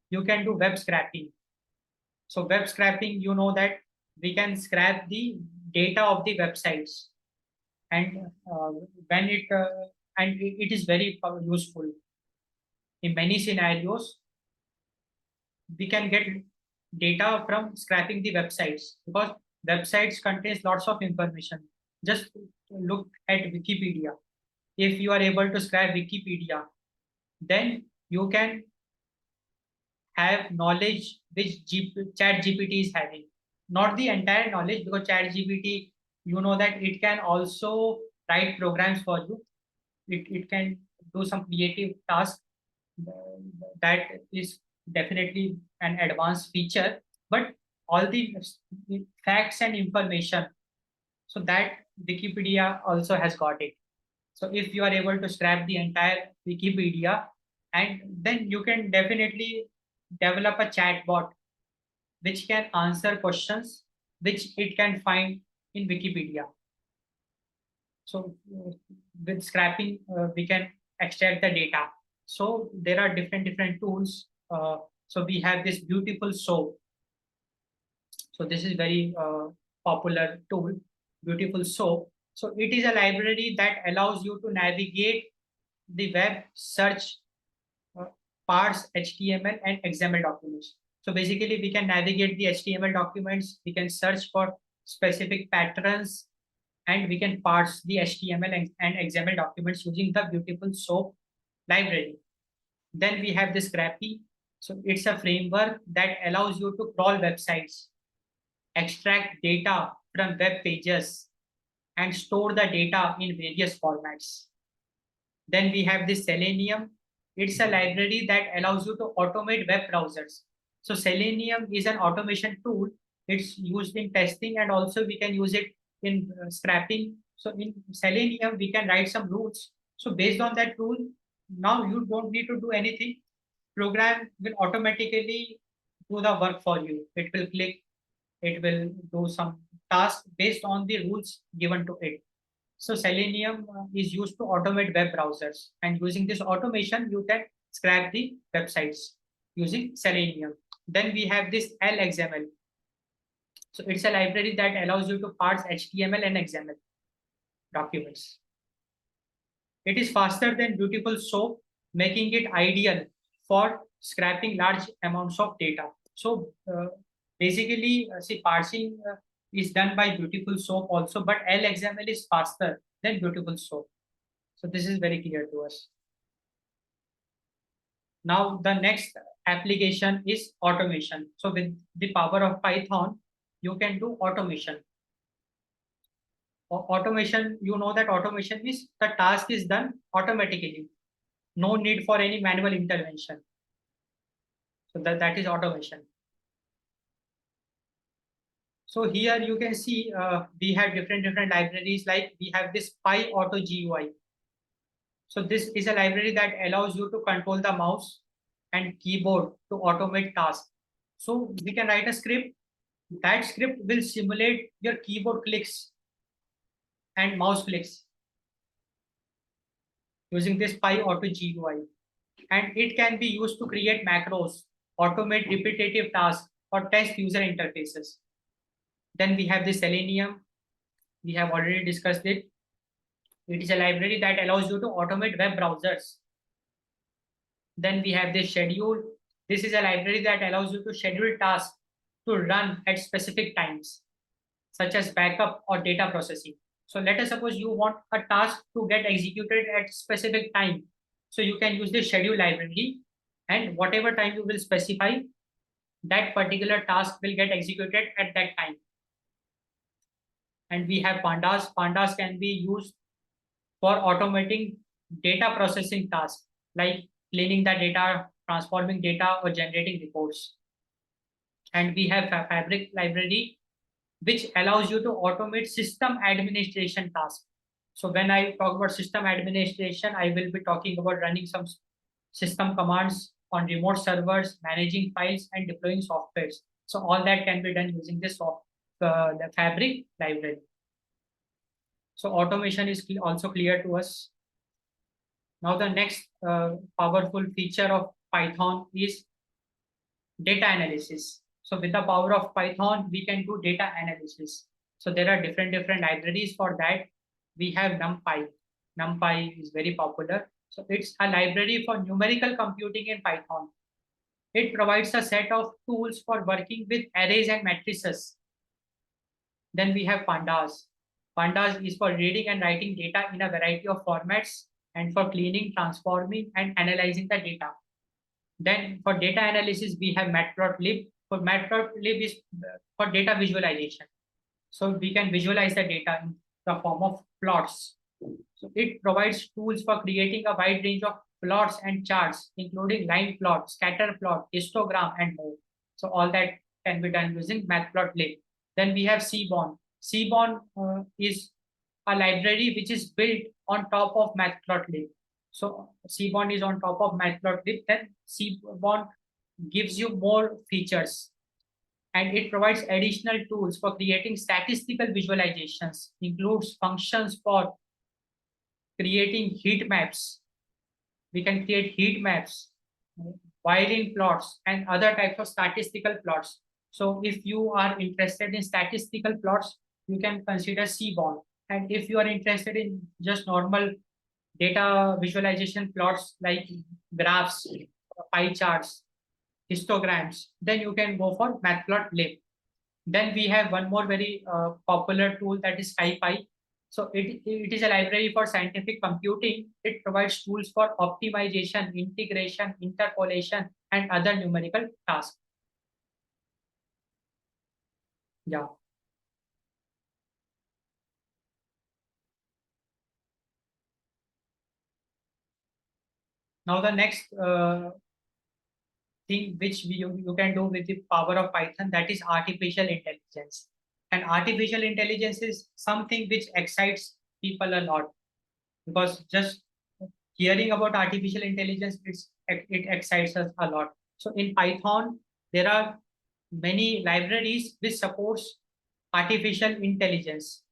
you can do web scraping. So web scraping, you know that we can scrap the data of the websites, and when it is very useful in many scenarios. We can get data from scraping the websites, because websites contains lots of information. Just look at Wikipedia. If you are able to scrap Wikipedia, then you can have knowledge which ChatGPT is having. Not the entire knowledge, because ChatGPT, you know that it can also write programs for you. It can do some creative task. That is definitely an advanced feature, but all the facts and information, so that Wikipedia also has got it. So if you are able to scrap the entire Wikipedia, and then you can definitely develop a chatbot which can answer questions which it can find in Wikipedia. So with scrapping, we can extract the data. So there are different tools. So we have this beautiful soap. So this is very popular tool, beautiful soap. So it is a library that allows you to navigate the web, search, parse HTML and XML documents. So basically we can navigate the HTML documents, we can search for specific patterns, and we can parse the HTML and XML documents using the beautiful SOAP library. Then we have this Scrappy. So it's a framework that allows you to crawl websites, extract data from web pages, and store the data in various formats. Then we have this Selenium. It's a library that allows you to automate web browsers. So Selenium is an automation tool. It's used in testing, and also we can use it in scrapping. So in Selenium, we can write some rules. So based on that rule, now you don't need to do anything. Program will automatically do the work for you. It will click, it will do some task based on the rules given to it. So Selenium is used to automate web browsers, and using this automation, you can scrap the websites using Selenium. Then we have this LXML. So it's a library that allows you to parse HTML and XML documents. It is faster than Beautiful Soap, making it ideal for scrapping large amounts of data. So basically, see, parsing is done by Beautiful Soap also, but LXML is faster than Beautiful Soap. So this is very clear to us. Now the next application is automation. So with the power of Python, you can do automation. Automation, you know that automation is the task is done automatically. No need for any manual intervention. So that is automation. So here you can see we have different libraries, like we have this PyAutoGUI. So this is a library that allows you to control the mouse and keyboard to automate tasks. So we can write a script. That script will simulate your keyboard clicks and mouse clicks using this PyAutoGUI. And it can be used to create macros, automate repetitive tasks, or test user interfaces. Then we have the Selenium. We have already discussed it. It is a library that allows you to automate web browsers. Then we have this Schedule. This is a library that allows you to schedule tasks to run at specific times, such as backup or data processing. So let us suppose you want a task to get executed at specific time. So you can use the Schedule library, and whatever time you will specify, that particular task will get executed at that time. And we have Pandas. Pandas can be used for automating data processing tasks, like cleaning the data, transforming data, or generating reports. And we have a Fabric library, which allows you to automate system administration tasks. So when I talk about system administration, I will be talking about running some system commands on remote servers, managing files, and deploying softwares. So all that can be done using this the Fabric library. So automation is also clear to us. Now the next powerful feature of Python is data analysis. So with the power of Python, we can do data analysis. So there are different libraries for that. We have NumPy. NumPy is very popular. So it's a library for numerical computing in Python. It provides a set of tools for working with arrays and matrices. Then we have Pandas. Pandas is for reading and writing data in a variety of formats, and for cleaning, transforming, and analyzing the data. Then for data analysis, we have Matplotlib. For Matplotlib is for data visualization. So we can visualize the data in the form of plots. So it provides tools for creating a wide range of plots and charts, including line plot, scatter plot, histogram, and more. So all that can be done using Matplotlib. Then we have Seaborn. Seaborn is a library which is built on top of Matplotlib. So Seaborn is on top of Matplotlib. Then Seaborn gives you more features, and it provides additional tools for creating statistical visualizations, includes functions for creating heat maps. We can create heat maps, wiring plots, and other types of statistical plots. So if you are interested in statistical plots, you can consider Seaborn. And if you are interested in just normal data visualization plots like graphs, pie charts, histograms, then you can go for Matplotlib. Then we have one more very popular tool, that is SciPy. So it is a library for scientific computing. It provides tools for optimization, integration, interpolation, and other numerical tasks. Yeah. Now the next thing which you can do with the power of Python, that is artificial intelligence. And artificial intelligence is something which excites people a lot, because just hearing about artificial intelligence, it excites us a lot. So in Python, there are many libraries which supports artificial intelligence.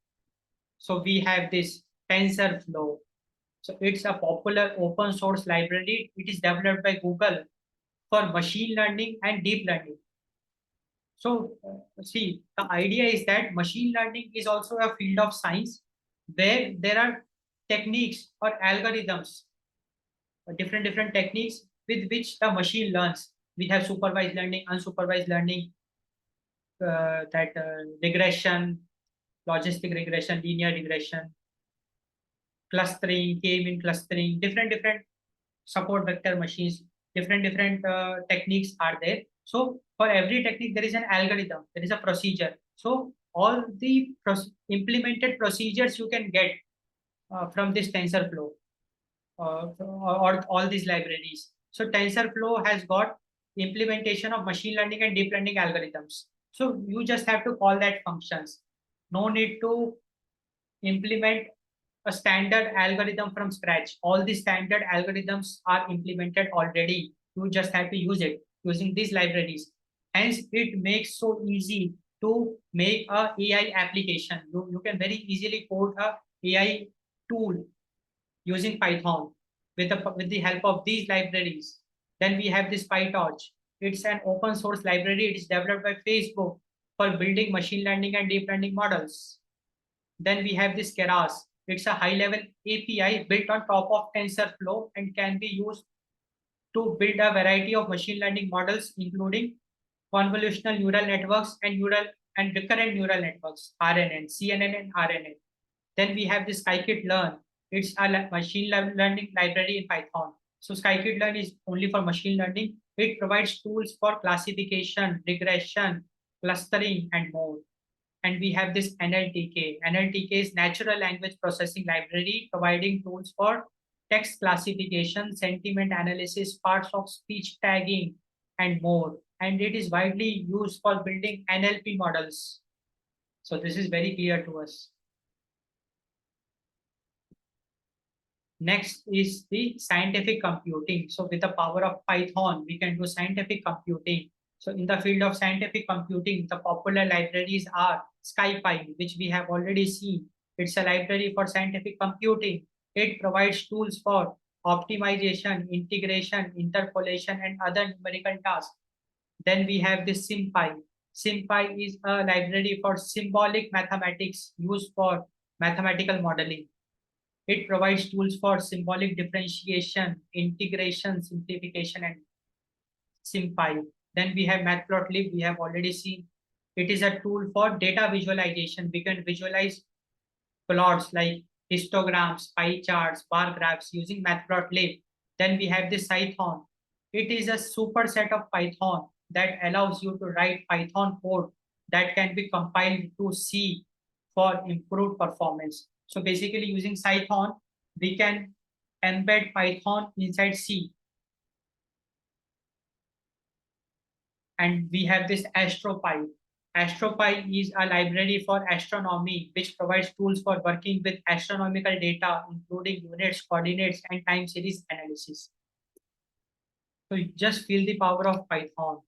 So we have this TensorFlow. So it's a popular open source library. It is developed by Google for machine learning and deep learning. So see, the idea is that machine learning is also a field of science where there are techniques or algorithms, different techniques with which the machine learns. We have supervised learning, unsupervised learning, regression, logistic regression, linear regression, clustering, k-mean clustering, different support vector machines, different techniques are there. So for every technique, there is an algorithm, there is a procedure. So all the implemented procedures you can get from this TensorFlow or all these libraries. So TensorFlow has got implementation of machine learning and deep learning algorithms. So you just have to call that functions. No need to implement a standard algorithm from scratch. All the standard algorithms are implemented already. You just have to use it using these libraries. Hence, it makes so easy to make a AI application. You can very easily code a AI tool using Python with the help of these libraries. Then we have this PyTorch. It's an open source library. It is developed by Facebook for building machine learning and deep learning models. Then we have this Keras. It's a high-level API built on top of TensorFlow and can be used to build a variety of machine learning models, including convolutional neural networks and recurrent neural networks, RNN, CNN, and RNN. Then we have this scikit-learn. It's a machine learning library in Python. So scikit-learn is only for machine learning. It provides tools for classification, regression, clustering, and more. And we have this NLTK. NLTK is Natural Language Processing Library, providing tools for text classification, sentiment analysis, parts of speech tagging, and more. And it is widely used for building NLP models. So this is very clear to us. Next is the scientific computing. So with the power of Python, we can do scientific computing. So in the field of scientific computing, the popular libraries are SciPy, which we have already seen. It's a library for scientific computing. It provides tools for optimization, integration, interpolation, and other numerical tasks. Then we have this SymPy. SymPy is a library for symbolic mathematics used for mathematical modeling. It provides tools for symbolic differentiation, integration, simplification, and SymPy. Then we have Matplotlib. We have already seen. It is a tool for data visualization. We can visualize plots like histograms, pie charts, bar graphs using Matplotlib. Then we have this Python. It is a superset of Python that allows you to write Python code that can be compiled to C for improved performance. So basically using Python, we can embed Python inside C. And we have this AstroPy. AstroPy is a library for astronomy, which provides tools for working with astronomical data, including units, coordinates, and time series analysis. So you just feel the power of Python.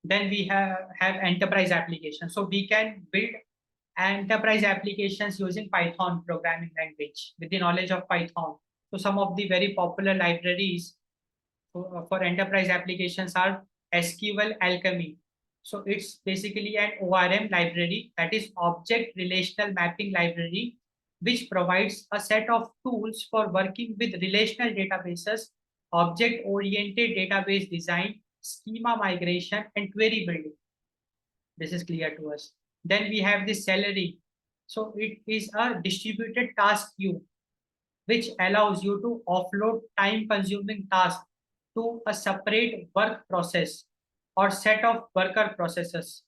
Then we have enterprise applications. So we can build enterprise applications using Python programming language with the knowledge of Python. So some of the very popular libraries for enterprise applications are SQL Alchemy. So it's basically an ORM library, that is Object Relational Mapping Library, which provides a set of tools for working with relational databases, object-oriented database design, schema migration, and query building. This is clear to us. Then we have the Celery. So it is a distributed task queue, which allows you to offload time-consuming tasks to a separate work process or set of worker processes.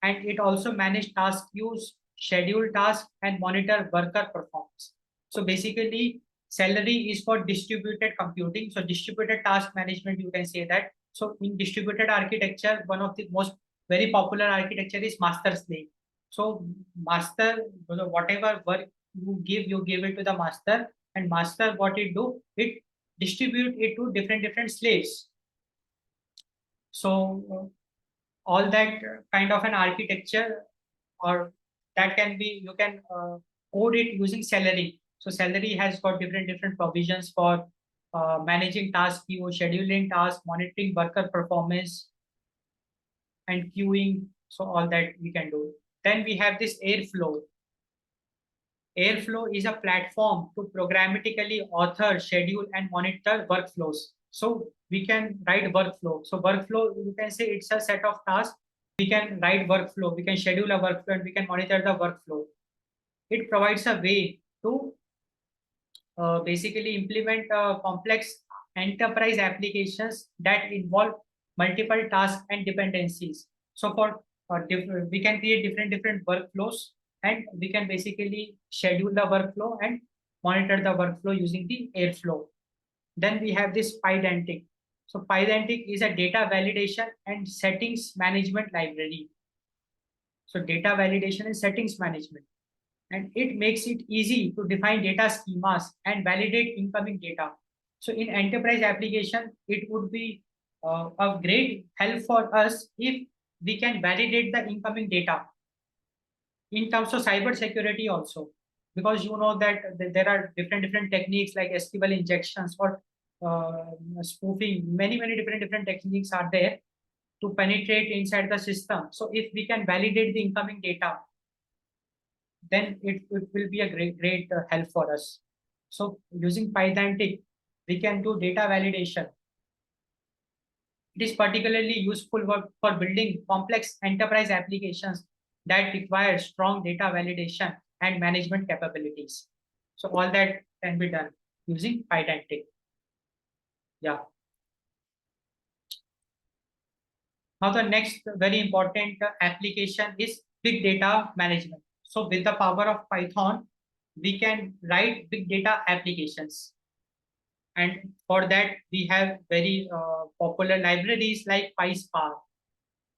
And it also manages task queues, schedule tasks, and monitor worker performance. So basically, Celery is for distributed computing. So distributed task management, you can say that. So in distributed architecture, one of the most very popular architecture is master slave. So master, whatever work you give it to the master, and master what it do, it distribute it to different slaves. So all that kind of an architecture, or that can be, you can code it using Celery. So Celery has got different provisions for managing task queue, scheduling tasks, monitoring worker performance, and queuing. So all that we can do. Then we have this Airflow. Airflow is a platform to programmatically author, schedule, and monitor workflows. So we can write workflow. So workflow, you can say it's a set of tasks. We can write workflow, we can schedule a workflow, and we can monitor the workflow. It provides a way to basically implement complex enterprise applications that involve multiple tasks and dependencies. So for we can create different workflows, and we can basically schedule the workflow and monitor the workflow using the Airflow. Then we have this Pydantic. So Pydantic is a data validation and settings management library. So data validation and settings management. And it makes it easy to define data schemas and validate incoming data. So in enterprise application, it would be a great help for us if we can validate the incoming data. In terms of cyber security also, because you know that there are different techniques like SQL injections or spoofing. Many different techniques are there to penetrate inside the system. So if we can validate the incoming data, then it will be a great help for us. So using Pydantic, we can do data validation. It is particularly useful for building complex enterprise applications that require strong data validation and management capabilities. So all that can be done using Pydantic. Yeah. Now the next very important application is big data management. So with the power of Python, we can write big data applications. And for that, we have very popular libraries like PySpark.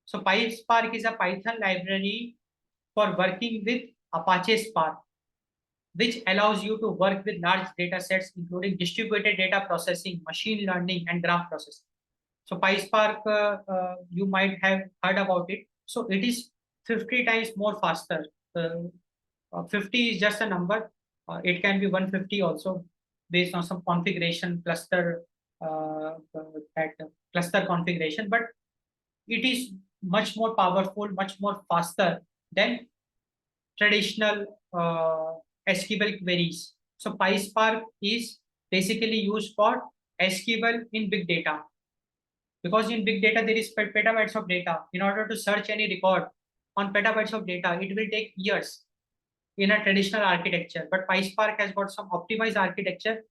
So PySpark is a Python library for working with Apache Spark, which allows you to work with large data sets, including distributed data processing, machine learning, and graph processing. So PySpark, you might have heard about it. So it is 50 times more faster. 50 is just a number. It can be 150 also, based on some configuration cluster, that cluster configuration. But it is much more powerful, much more faster than traditional SQL queries. So PySpark is basically used for SQL in big data. Because in big data, there is petabytes of data. In order to search any record on petabytes of data, it will take years in a traditional architecture. But PySpark has got some optimized architecture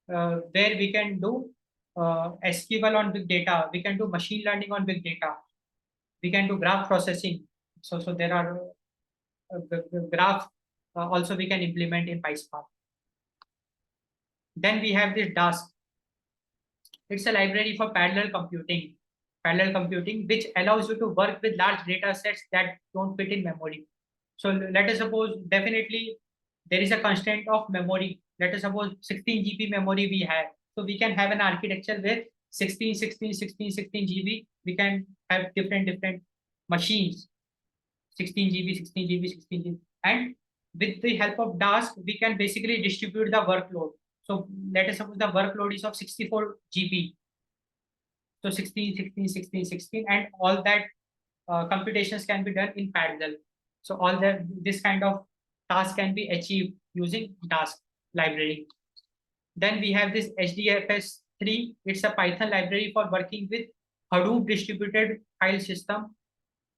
where we can do SQL on big data. We can do machine learning on big data. We can do graph processing. So there are the graph also we can implement in PySpark. Then we have this Dask. It's a library for parallel computing, which allows you to work with large data sets that don't fit in memory. So let us suppose, definitely there is a constraint of memory. Let us suppose 16 GB memory we have. So we can have an architecture with 16 GB. We can have different machines, 16 GB, 16 GB, 16 GB. And with the help of Dask, we can basically distribute the workload. So let us suppose the workload is of 64 GB. So 16, and all that computations can be done in parallel. So all that, this kind of task can be achieved using Dask library. Then we have this HDFS3. It's a Python library for working with Hadoop distributed file system,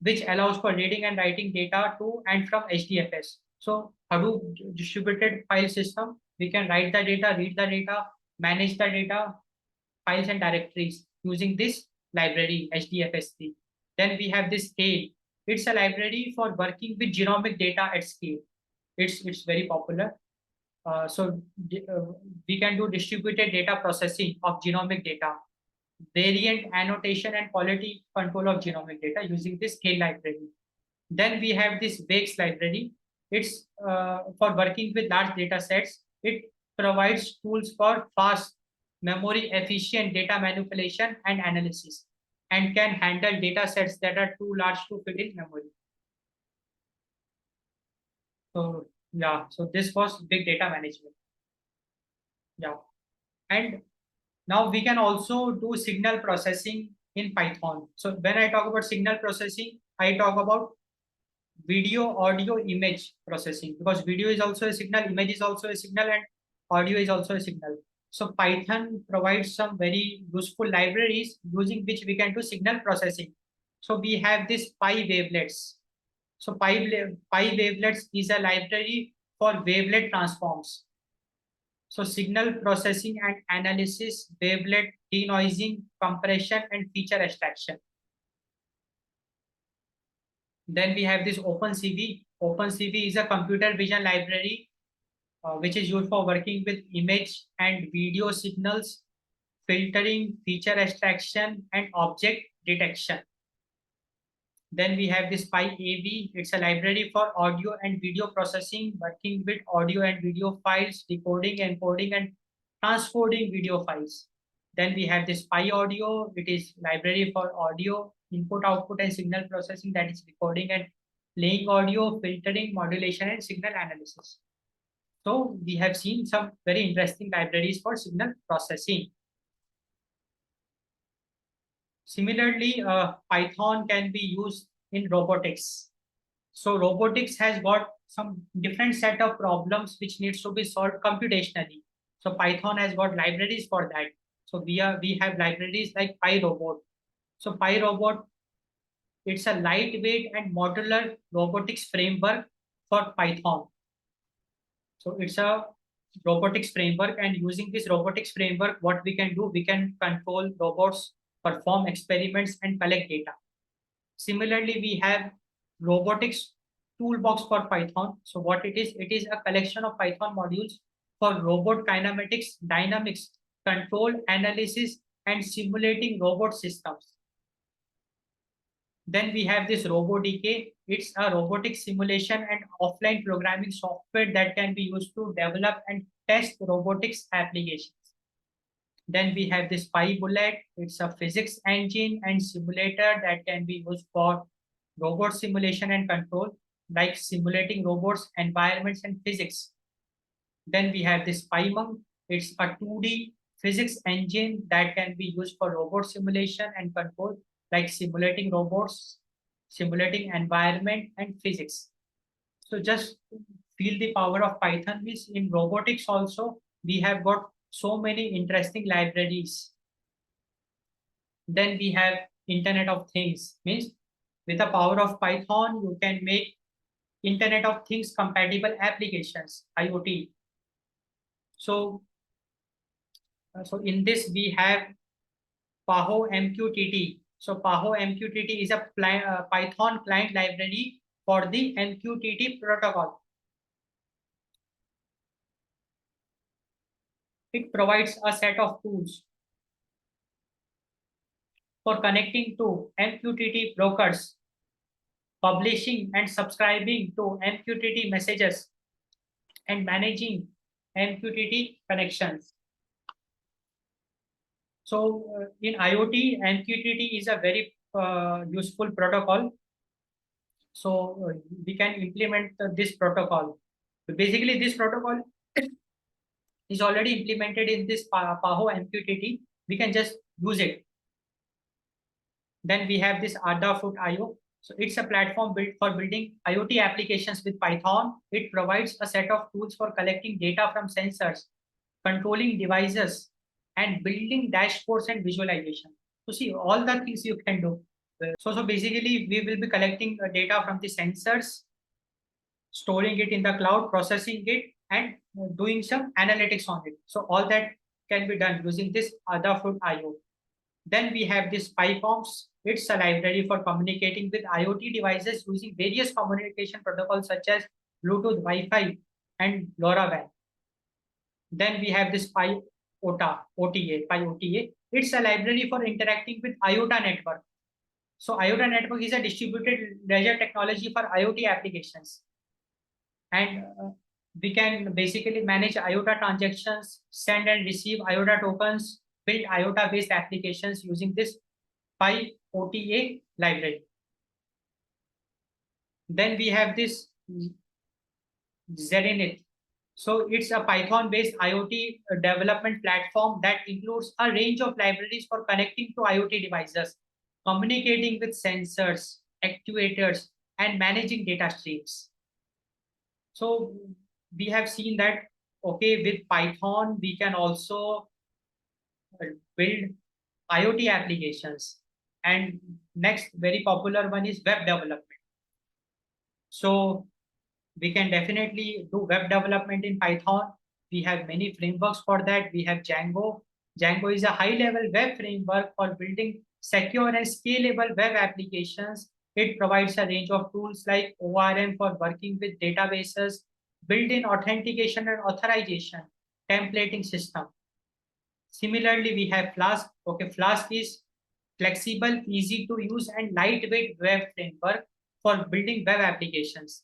which allows for reading and writing data to and from HDFS. So Hadoop distributed file system, we can write the data, read the data, manage the data, files and directories using this library HDFS3. Then we have this Scale. It's a library for working with genomic data at scale. It's very popular. We can do distributed data processing of genomic data, variant annotation and quality control of genomic data using this scale library. Then we have this Wakes library. It's for working with large data sets. It provides tools for fast, memory efficient data manipulation and analysis, and can handle data sets that are too large to fit in memory. So yeah, so this was big data management. Yeah, and now we can also do signal processing in Python. So when I talk about signal processing, I talk about video, audio, image processing, because video is also a signal, image is also a signal, and audio is also a signal. So Python provides some very useful libraries using which we can do signal processing. So we have this PyWavelets. So PyWavelets is a library for wavelet transforms. So signal processing and analysis, wavelet denoising, compression, and feature extraction. Then we have this OpenCV. OpenCV is a computer vision library which is used for working with image and video signals, filtering, feature extraction, and object detection. Then we have this PyAV. It's a library for audio and video processing, working with audio and video files, decoding, encoding, and transcoding video files. Then we have this PyAudio. It is library for audio, input, output, and signal processing, that is recording and playing audio, filtering, modulation, and signal analysis. So we have seen some very interesting libraries for signal processing. Similarly, Python can be used in robotics. So robotics has got some different set of problems which needs to be solved computationally. So Python has got libraries for that. So we have libraries like PyRobot. So PyRobot, it's a lightweight and modular robotics framework for Python. So it's a robotics framework, and using this robotics framework, what we can do, we can control robots, perform experiments, and collect data. Similarly, we have robotics toolbox for Python. So what it is a collection of Python modules for robot kinematics, dynamics, control, analysis, and simulating robot systems. Then we have this RoboDK. It's a robotic simulation and offline programming software that can be used to develop and test robotics applications. Then we have this PyBullet. It's a physics engine and simulator that can be used for robot simulation and control, like simulating robots, environments, and physics. Then we have this PyMONGO. It's a 2D physics engine that can be used for robot simulation and control, like simulating robots, simulating environment, and physics. So just feel the power of Python. Is in robotics also, we have got so many interesting libraries. Then we have Internet of Things. Means with the power of Python, you can make Internet of Things compatible applications, IoT. So in this we have PAHO MQTT. So PAHO MQTT is a Python client library for the MQTT protocol. It provides a set of tools for connecting to MQTT brokers, publishing and subscribing to MQTT messages, and managing MQTT connections. So in IoT, MQTT is a very useful protocol. So we can implement this protocol. So basically, this protocol is already implemented in this PAHO MQTT. We can just use it. Then we have this Adafruit.io. So it's a platform built for building IoT applications with Python. It provides a set of tools for collecting data from sensors, controlling devices, and building dashboards and visualization. So see all the things you can do. So basically we will be collecting data from the sensors, storing it in the cloud, processing it, and doing some analytics on it. So all that can be done using this Adafruit.io. Then we have this PyComps. It's a library for communicating with IoT devices using various communication protocols such as Bluetooth, Wi-Fi, and LoRaWAN. Then we have this PyOTA. It's a library for interacting with IOTA network. So IOTA network is a distributed ledger technology for IoT applications. And we can basically manage IOTA transactions, send and receive IOTA tokens, build IOTA-based applications using this PyOTA library. Then we have this Zenith. So it's a Python-based IoT development platform that includes a range of libraries for connecting to IoT devices, communicating with sensors, actuators, and managing data streams. So we have seen that, okay, with Python, we can also build IoT applications. And next very popular one is web development. So we can definitely do web development in Python. We have many frameworks for that. We have Django. Django is a high-level web framework for building secure and scalable web applications. It provides a range of tools like ORM for working with databases, built-in authentication and authorization, templating system. Similarly, we have Flask. Okay, Flask is flexible, easy to use, and lightweight web framework for building web applications.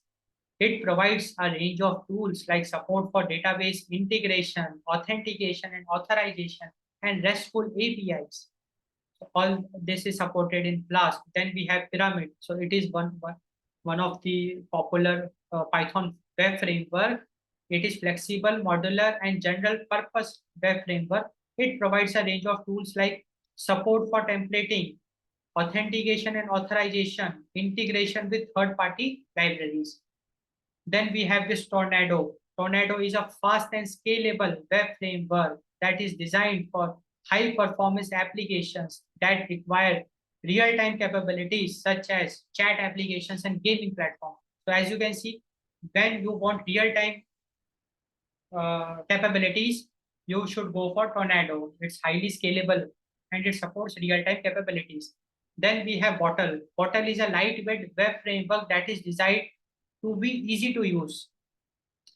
It provides a range of tools like support for database integration, authentication, and authorization, and RESTful APIs. So all this is supported in Flask. Then we have Pyramid. So it is one of the popular Python web framework. It is flexible, modular, and general purpose web framework. It provides a range of tools like support for templating, authentication and authorization, integration with third-party libraries. Then we have this Tornado. Tornado is a fast and scalable web framework that is designed for high-performance applications that require real-time capabilities such as chat applications and gaming platforms. So as you can see, when you want real-time capabilities, you should go for Tornado. It's highly scalable and it supports real-time capabilities. Then we have Bottle. Bottle is a lightweight web framework that is designed to be easy to use.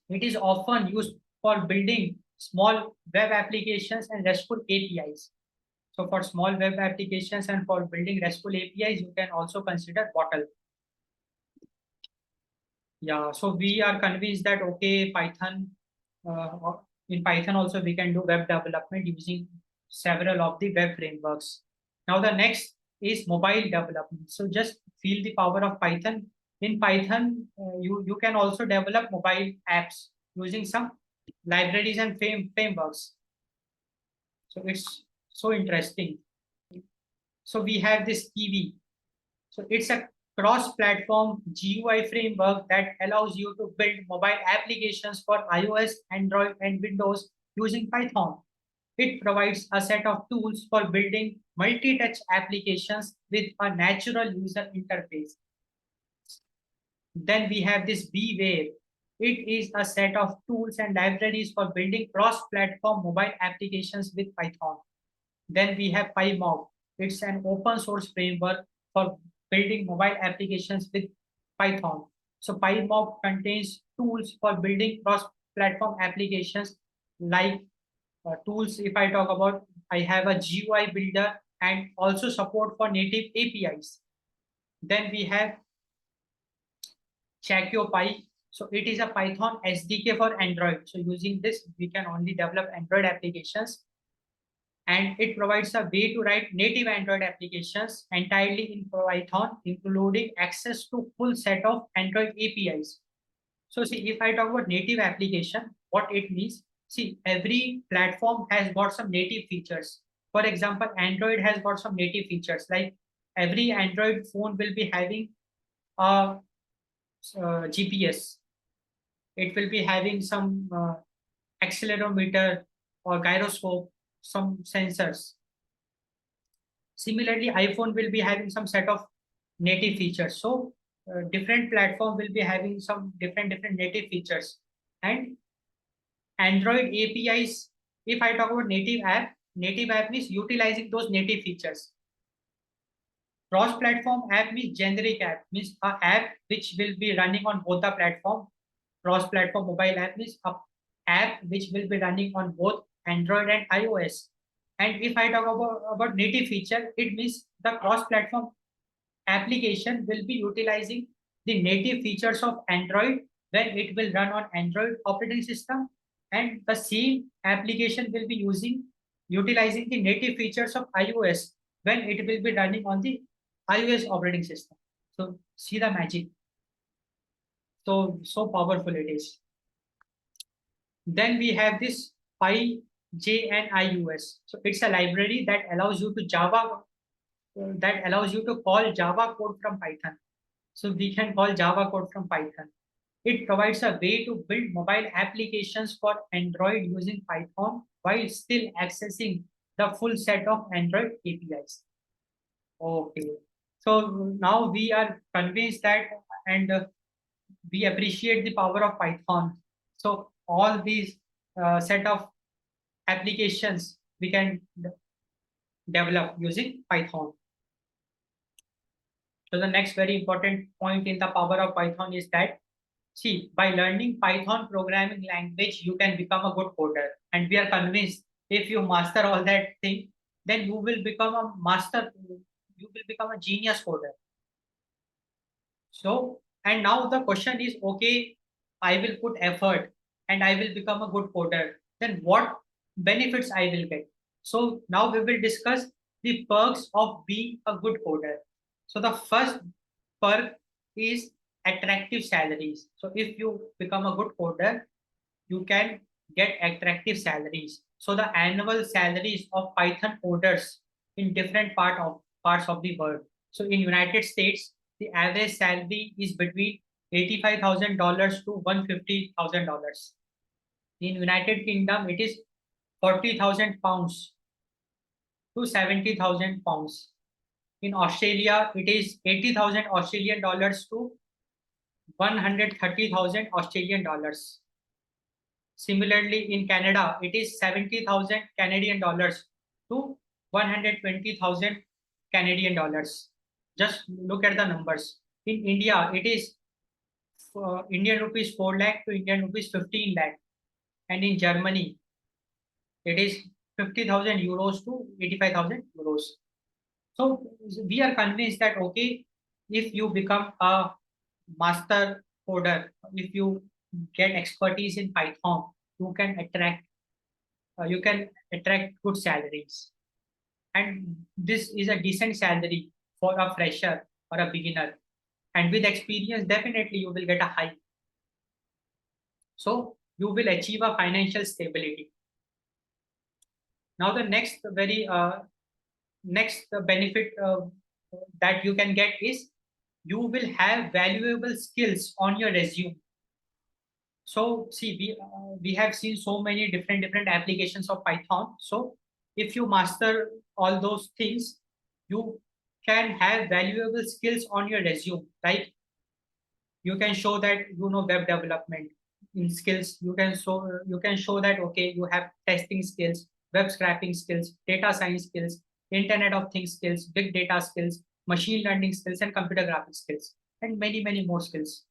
It is often used for building small web applications and RESTful APIs. So for small web applications and for building RESTful APIs, you can also consider Bottle. Yeah, so we are convinced that, okay, in Python also we can do web development using several of the web frameworks. Now the next is mobile development. So just feel the power of Python. In Python, you can also develop mobile apps using some libraries and frameworks. So it's so interesting. So we have this Kivy. So it's a cross-platform GUI framework that allows you to build mobile applications for iOS, Android, and Windows using Python. It provides a set of tools for building multi-touch applications with a natural user interface. Then we have this Beware. It is a set of tools and libraries for building cross-platform mobile applications with Python. Then we have PyMongo. It's an open source framework for building mobile applications with Python. So PyMongo contains tools for building cross-platform applications like tools. If I talk about, I have a GUI builder and also support for native APIs. Then we have ChackyoPy. So it is a Python SDK for Android. So using this, we can only develop Android applications. And it provides a way to write native Android applications entirely in Python, including access to full set of Android APIs. So see, if I talk about native application, what it means, see, every platform has got some native features. For example, Android has got some native features, like every Android phone will be having a GPS. It will be having some accelerometer or gyroscope, some sensors. Similarly, iPhone will be having some set of native features. So different platform will be having some different native features. And Android APIs, if I talk about native app means utilizing those native features. Cross-platform app means generic app, means an app which will be running on both the platform. Cross-platform mobile app means a app which will be running on both Android and iOS. And if I talk about native feature, it means the cross-platform application will be utilizing the native features of Android when it will run on Android operating system, and the same application will be utilizing the native features of iOS when it will be running on the iOS operating system. So see the magic. So powerful it is. Then we have this PyJNIUS. So it's a library that allows you to call Java code from Python. So we can call Java code from Python. It provides a way to build mobile applications for Android using Python while still accessing the full set of Android APIs. Okay. So now we are convinced that, and we appreciate the power of Python. So all these set of applications we can develop using Python. So the next very important point in the power of Python is that, see, by learning Python programming language, you can become a good coder. And we are convinced if you master all that thing, then you will become a master, you will become a genius coder. So, and now the question is, okay, I will put effort and I will become a good coder. Then what benefits I will get? So now we will discuss the perks of being a good coder. So the first perk is attractive salaries. So if you become a good coder, you can get attractive salaries. So the annual salaries of Python coders in different parts of the world. So in United States, the average salary is between $85,000 to $150,000. In United Kingdom, it is 40,000 pounds to 70,000 pounds. In Australia, it is 80,000 Australian dollars to 130,000 Australian dollars. Similarly, in Canada, it is 70,000 Canadian dollars to 120,000 Canadian dollars. Just look at the numbers. In India, it is Indian rupees 4 lakh to Indian rupees 15 lakh. And in Germany, it is 50,000 euros to 85,000 euros. So we are convinced that, okay, if you become a master coder, if you get expertise in Python, you can attract good salaries. And this is a decent salary for a fresher or a beginner. And with experience, definitely you will get a hike. So you will achieve a financial stability. Now the next benefit that you can get is you will have valuable skills on your resume. So see, we have seen so many different applications of Python. So if you master all those things, you can have valuable skills on your resume. Like you can show that you know web development in skills. You can show that, okay, you have testing skills, web scraping skills, data science skills, Internet of Things skills, big data skills, machine learning skills, and computer graphics skills, and many more skills,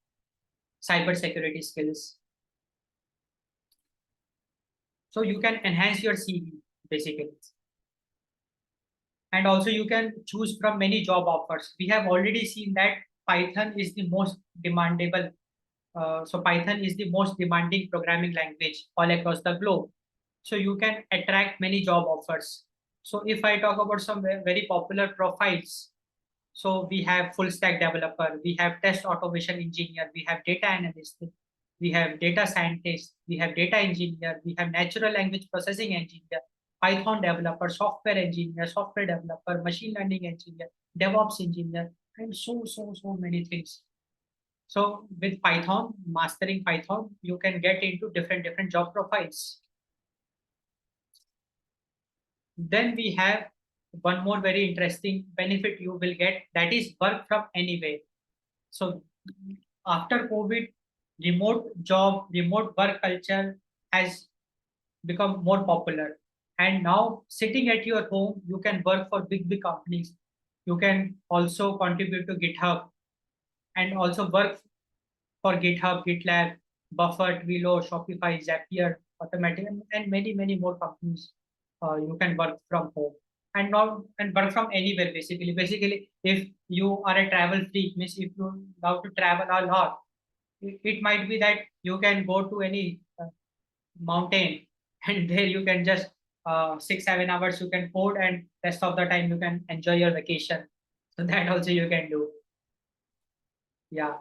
cyber security skills. So you can enhance your CV basically. And also you can choose from many job offers. We have already seen that Python is the most demandable. So Python is the most demanding programming language all across the globe. So you can attract many job offers. So if I talk about some very popular profiles, so we have full stack developer, we have test automation engineer, we have data analyst, we have data scientist, we have data engineer, we have natural language processing engineer, Python developer, software engineer, software developer, machine learning engineer, DevOps engineer, and so many things. So with Python, mastering Python, you can get into different job profiles. Then we have one more very interesting benefit you will get, that is work from anywhere. So after COVID, remote work culture has become more popular. And now sitting at your home, you can work for big companies. You can also contribute to GitHub and also work for GitHub, GitLab, Buffer, Twilio, Shopify, Zapier, Automatic, and many more companies. You can work from home and not and work from anywhere basically. Basically, if you are a travel freak, means if you love to travel a lot, it might be that you can go to any mountain and there you can just 6-7 hours you can code and rest of the time you can enjoy your vacation. So that also you can do. Yeah.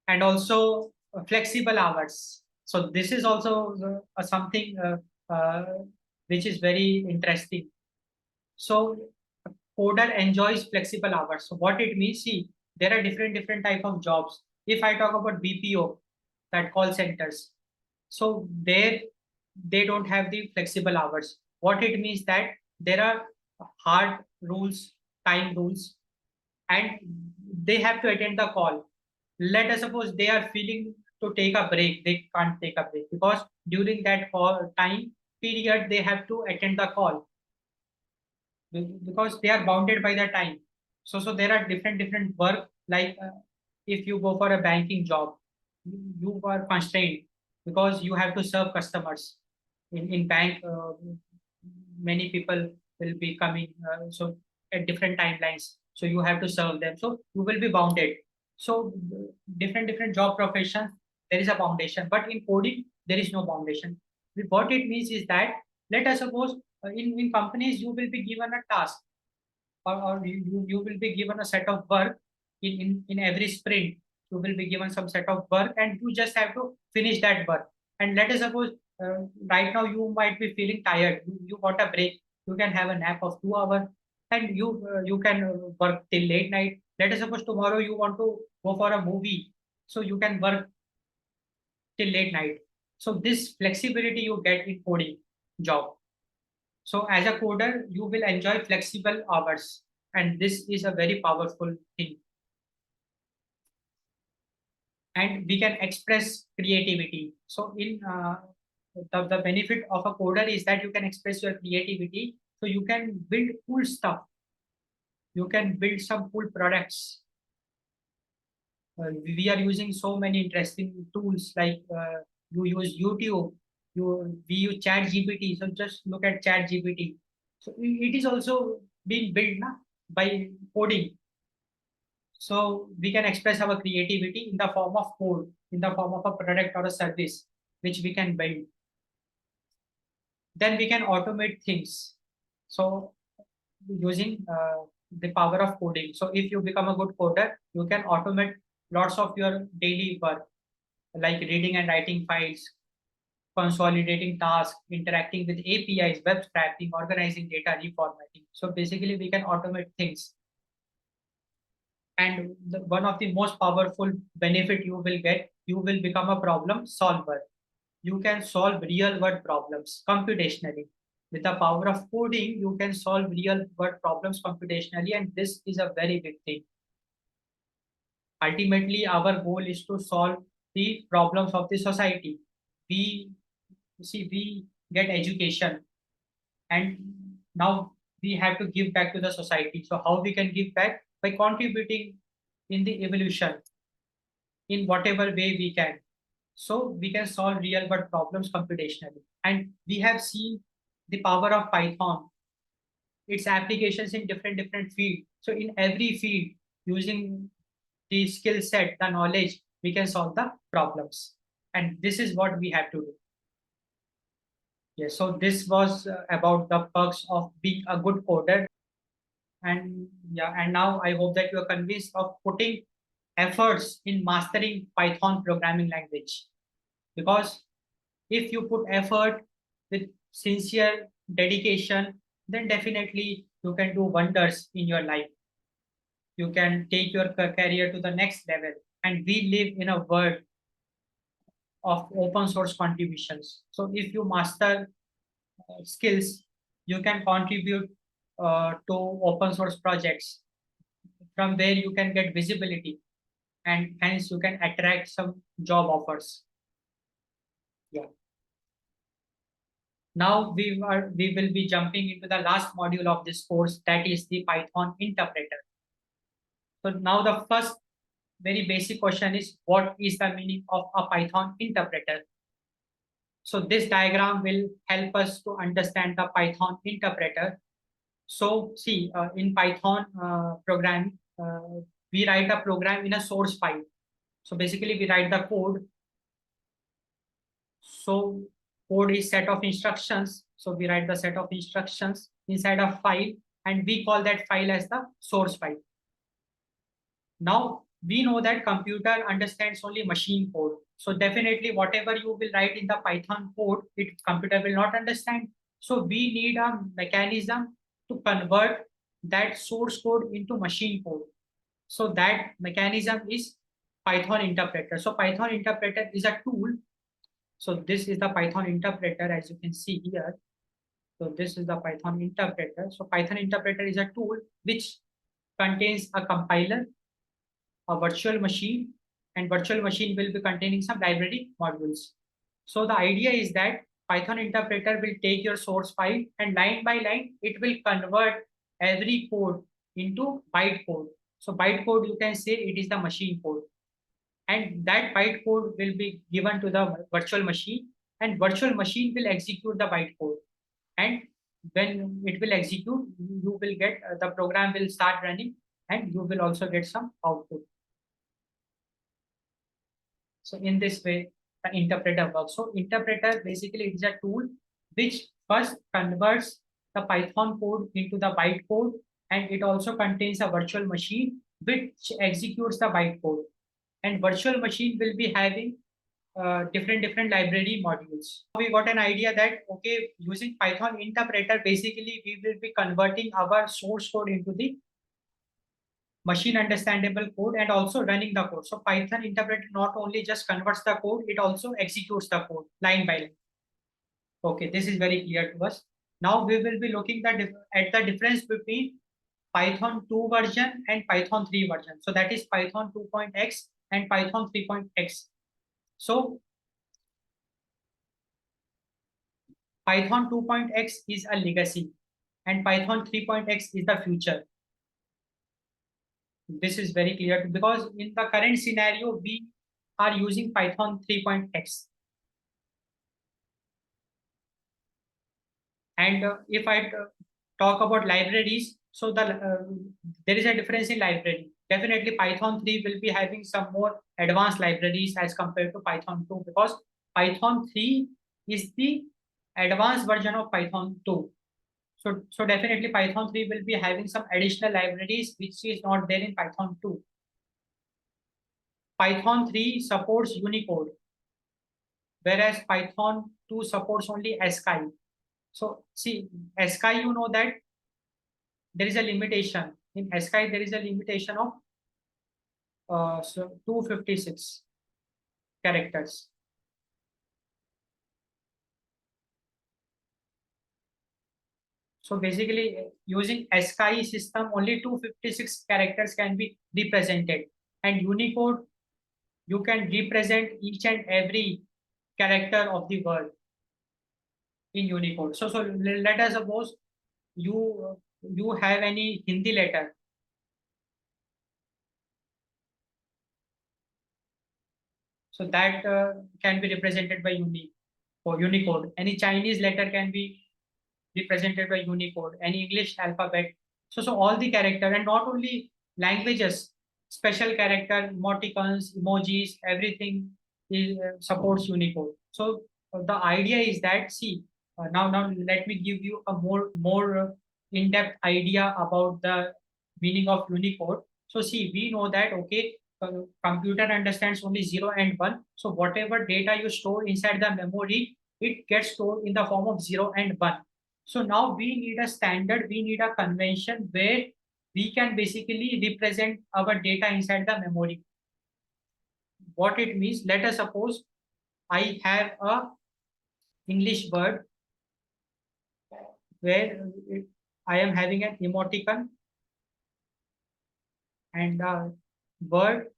And also flexible hours. So this is also something which is very interesting. So a coder enjoys flexible hours. So what it means, see, there are different type of jobs. If I talk about BPO, that call centers, so there they don't have the flexible hours. What it means that there are hard rules, time rules, and they have to attend the call. Let us suppose they are feeling to take a break, they can't take a break because during that call time period they have to attend the call because they are bounded by the time. So there are different work like if you go for a banking job, you are constrained because you have to serve customers. In bank, many people will be coming so at different timelines. So you have to serve them. So you will be bounded. So different job professions there is a foundation, but in coding there is no foundation. What it means is that let us suppose in companies you will be given a task or you will be given a set of work in every sprint. You will be given some set of work and you just have to finish that work. And let us suppose right now you might be feeling tired. You want a break. You can have a nap of 2 hours and you can work till late night. Let us suppose tomorrow you want to go for a movie, so you can work till late night. So this flexibility you get in coding job. So as a coder, you will enjoy flexible hours, and this is a very powerful thing. And we can express creativity. So in the benefit of a coder is that you can express your creativity. So you can build cool stuff. You can build some cool products. We are using so many interesting tools like you use YouTube, we use Chat GPT. So just look at Chat GPT. So it is also being built na, by coding. So we can express our creativity in the form of code, in the form of a product or a service, which we can build. Then we can automate things. So using the power of coding. So if you become a good coder, you can automate lots of your daily work, like reading and writing files, consolidating tasks, interacting with APIs, web scraping, organizing data, reformatting. So basically, we can automate things. And one of the most powerful benefit you will get, you will become a problem solver. You can solve real world problems computationally. With the power of coding, you can solve real world problems computationally, and this is a very big thing. Ultimately, our goal is to solve the problems of the society. We we get education, and now we have to give back to the society. So how we can give back? By contributing in the evolution in whatever way we can. So we can solve real world problems computationally. And we have seen the power of Python, its applications in different fields. So in every field, using the skill set, the knowledge, we can solve the problems. And this is what we have to do. Yes, so this was about the perks of being a good coder. And yeah, and now I hope that you are convinced of putting efforts in mastering Python programming language. Because if you put effort with sincere dedication, then definitely you can do wonders in your life. You can take your career to the next level. And we live in a world of open source contributions. So if you master skills, you can contribute to open source projects from where you can get visibility and hence you can attract some job offers. Yeah. Now we will be jumping into the last module of this course, that is the Python interpreter. So now the first very basic question is, what is the meaning of a Python interpreter? So this diagram will help us to understand the Python interpreter. So see, in Python program, we write a program in a source file. So basically we write the code. So code is set of instructions. So we write the set of instructions inside a file, and we call that file as the source file. Now we know that computer understands only machine code. So definitely whatever you will write in the Python code, computer will not understand. So we need a mechanism to convert that source code into machine code. So that mechanism is Python interpreter. So Python interpreter is a tool. So this is the Python interpreter, as you can see here. So this is the Python interpreter. So Python interpreter is a tool which contains a compiler, a virtual machine, and virtual machine will be containing some library modules. So the idea is that Python interpreter will take your source file, and line by line, it will convert every code into bytecode. So bytecode, you can say it is the machine code. And that bytecode will be given to the virtual machine, and virtual machine will execute the bytecode. And when it will execute, you will get the program will start running, and you will also get some output. So in this way, the interpreter works. So interpreter basically is a tool which first converts the Python code into the bytecode, and it also contains a virtual machine which executes the bytecode. And virtual machine will be having different library modules. We got an idea that, okay, using Python interpreter, basically we will be converting our source code into the machine understandable code and also running the code. So Python interpreter not only just converts the code, it also executes the code line by line. Okay, this is very clear to us. Now we will be looking at the difference between Python 2 version and Python 3 version. So that is Python 2.x and Python 3.x. So Python 2.x is a legacy and Python 3.x is the future. This is very clear because in the current scenario, we are using Python 3.x. And if I talk about libraries, so there is a difference in library. Definitely Python 3 will be having some more advanced libraries as compared to Python 2, because Python 3 is the advanced version of Python 2. So definitely Python 3 will be having some additional libraries which is not there in Python 2. Python 3 supports Unicode, whereas Python 2 supports only ASCII. So see, ASCII, you know that there is a limitation. In ASCII, there is a limitation of 256 characters. So basically, using ASCII system, only 256 characters can be represented. And Unicode, you can represent each and every character of the word in Unicode. So let us suppose you have any Hindi letter. So that can be represented by Unicode. Any Chinese letter can be represented by Unicode. Any English alphabet. So all the character, and not only languages, special character, emoticons, emojis, everything supports Unicode. So the idea is that, see, now let me give you a more in-depth idea about the meaning of Unicode. So see, we know that, okay, computer understands only 0 and 1. So whatever data you store inside the memory, it gets stored in the form of 0 and 1. So now we need a standard, we need a convention where we can basically represent our data inside the memory. What it means, let us suppose I have a English word where I am having an emoticon and a word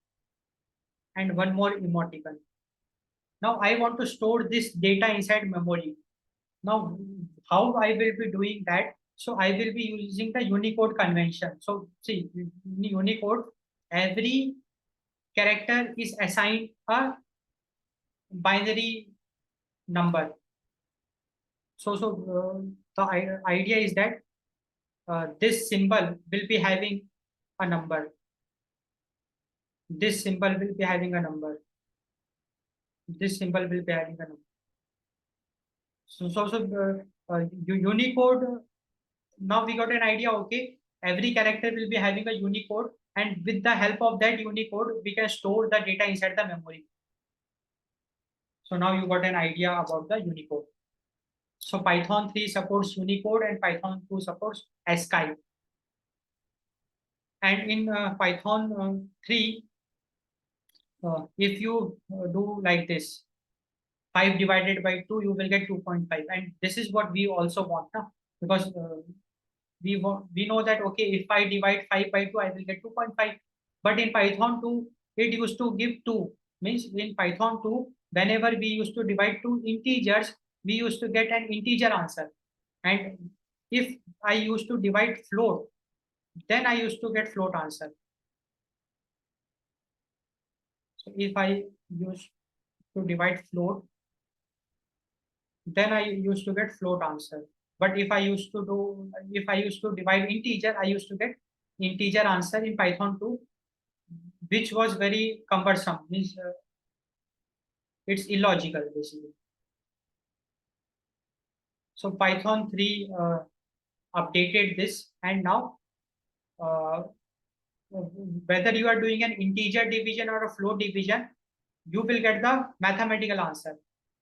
and one more emoticon. Now I want to store this data inside memory. Now how I will be doing that? So I will be using the Unicode convention. So see, in Unicode, every character is assigned a binary number. So the idea is that this symbol will be having a number. This symbol will be having a number. This symbol will be having a number. Unicode. Now we got an idea. Okay, every character will be having a Unicode, and with the help of that Unicode, we can store the data inside the memory. So now you got an idea about the Unicode. So Python 3 supports Unicode and Python 2 supports ASCII. And in Python 3, if you do like this, 5 divided by 2, you will get 2.5. And this is what we also want, because we know that, okay, if I divide 5 by 2, I will get 2.5. But in Python 2, it used to give 2. Means in Python 2, whenever we used to divide two integers, we used to get an integer answer. And if I used to divide float, then I used to get float answer. So if I used to divide float, then I used to get float answer. But if I used to divide integer, I used to get integer answer in Python 2, which was very cumbersome. Means it's illogical basically. So Python 3 updated this, and now whether you are doing an integer division or a float division, you will get the mathematical answer,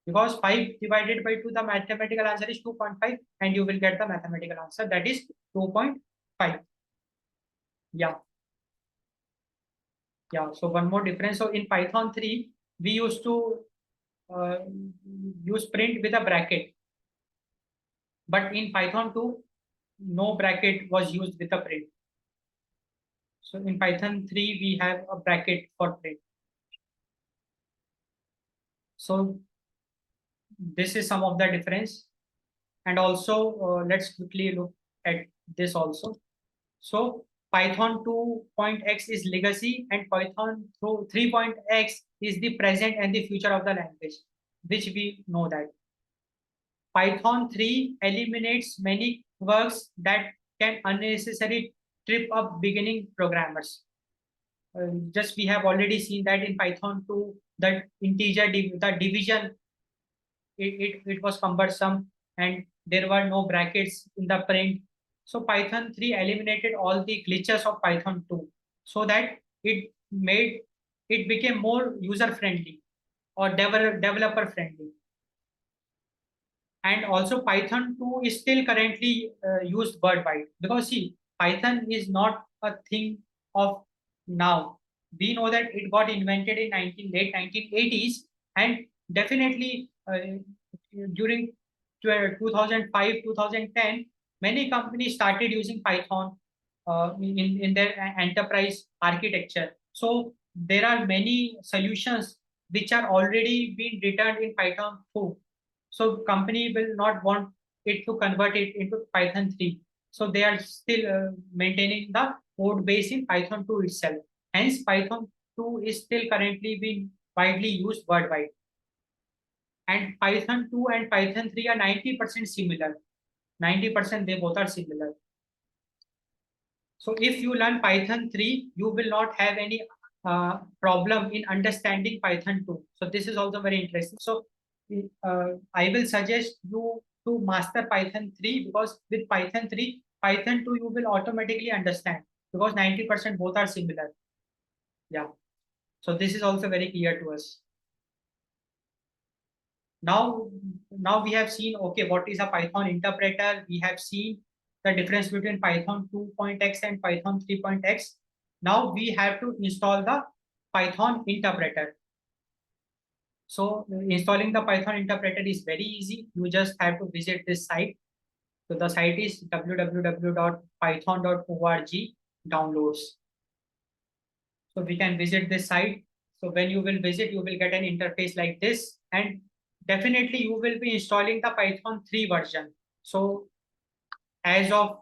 because 5 divided by 2, the mathematical answer is 2.5, and you will get the mathematical answer, that is 2.5. Yeah. So one more difference. So in Python 3, we used to use print with a bracket, but in Python 2, no bracket was used with a print. So in Python 3, we have a bracket for print. So this is some of the difference. And also, let's quickly look at this also. So Python 2.x is legacy, and Python 3.x is the present and the future of the language, which we know that. Python 3 eliminates many quirks that can unnecessarily trip up beginning programmers. Just we have already seen that in Python 2, the integer the division, it was cumbersome, and there were no brackets in the print. So Python 3 eliminated all the glitches of Python 2, so that it became more user friendly or developer friendly. And also Python 2 is still currently used worldwide, because see, Python is not a thing of now. We know that it got invented in late 1980s, and definitely during 2005, 2010, many companies started using Python in their enterprise architecture. So there are many solutions which are already being written in Python 2. So company will not want it to convert it into Python 3. So they are still maintaining the code base in Python 2 itself. Hence, Python 2 is still currently being widely used worldwide. And Python 2 and Python 3 are 90% similar. 90% they both are similar. So if you learn Python 3, you will not have any problem in understanding Python 2. So this is also very interesting. So I will suggest you to master Python 3, because with Python 3, Python 2 you will automatically understand, because 90% both are similar. Yeah. So this is also very clear to us. Now we have seen, okay, what is a Python interpreter? We have seen the difference between Python 2.x and Python 3.x. Now we have to install the Python interpreter. So installing the Python interpreter is very easy. You just have to visit this site. So the site is www.python.org downloads. So we can visit this site. So when you will visit, you will get an interface like this, and definitely you will be installing the Python 3 version. So as of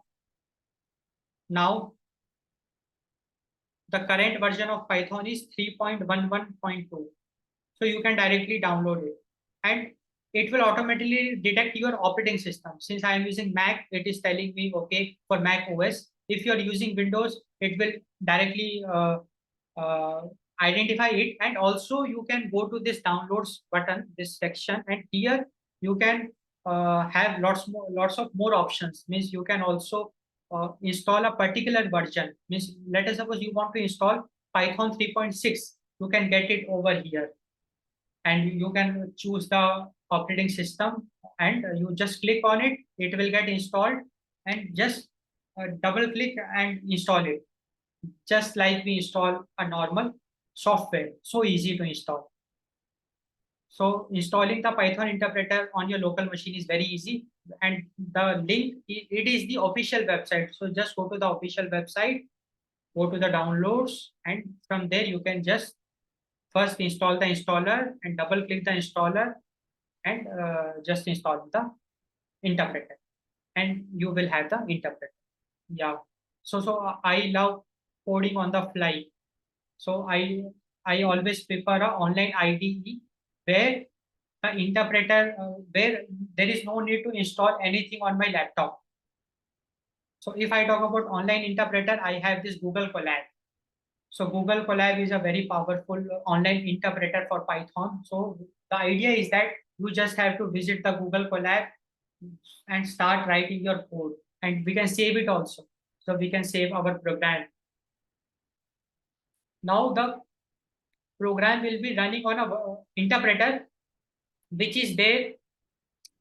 now, the current version of Python is 3.11.2. So you can directly download it. And it will automatically detect your operating system. Since I am using Mac, it is telling me, okay, for Mac OS. If you are using Windows, it will directly uh, identify it. And also you can go to this downloads button, this section, and here you can have lots of more options. Means you can also install a particular version. Means let us suppose you want to install Python 3.6, you can get it over here, and you can choose the operating system, and you just click on it, it will get installed, and just double click and install it, just like we install a normal software. So easy to install. So installing the Python interpreter on your local machine is very easy, and the link, it is the official website. So just go to the official website, go to the downloads, and from there you can just first install the installer and double click the installer, and just install the interpreter, and you will have the interpreter. Yeah. So I love coding on the fly. So I always prefer a online IDE where the interpreter, where there is no need to install anything on my laptop. So if I talk about online interpreter, I have this Google Colab. So Google Colab is a very powerful online interpreter for Python. So the idea is that you just have to visit the Google Colab and start writing your code, and we can save it also. So we can save our program. Now the program will be running on a interpreter which is there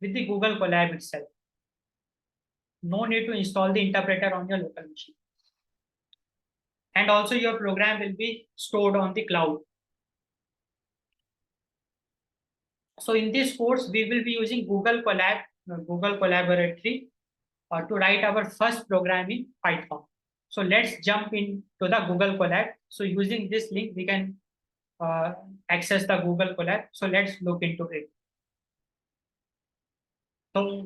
with the Google Colab itself. No need to install the interpreter on your local machine. And also your program will be stored on the cloud. So in this course, we will be using Google Colab, Google Collaboratory to write our first program in Python. So let's jump into the Google Colab. So using this link, we can access the Google Colab. So let's look into it.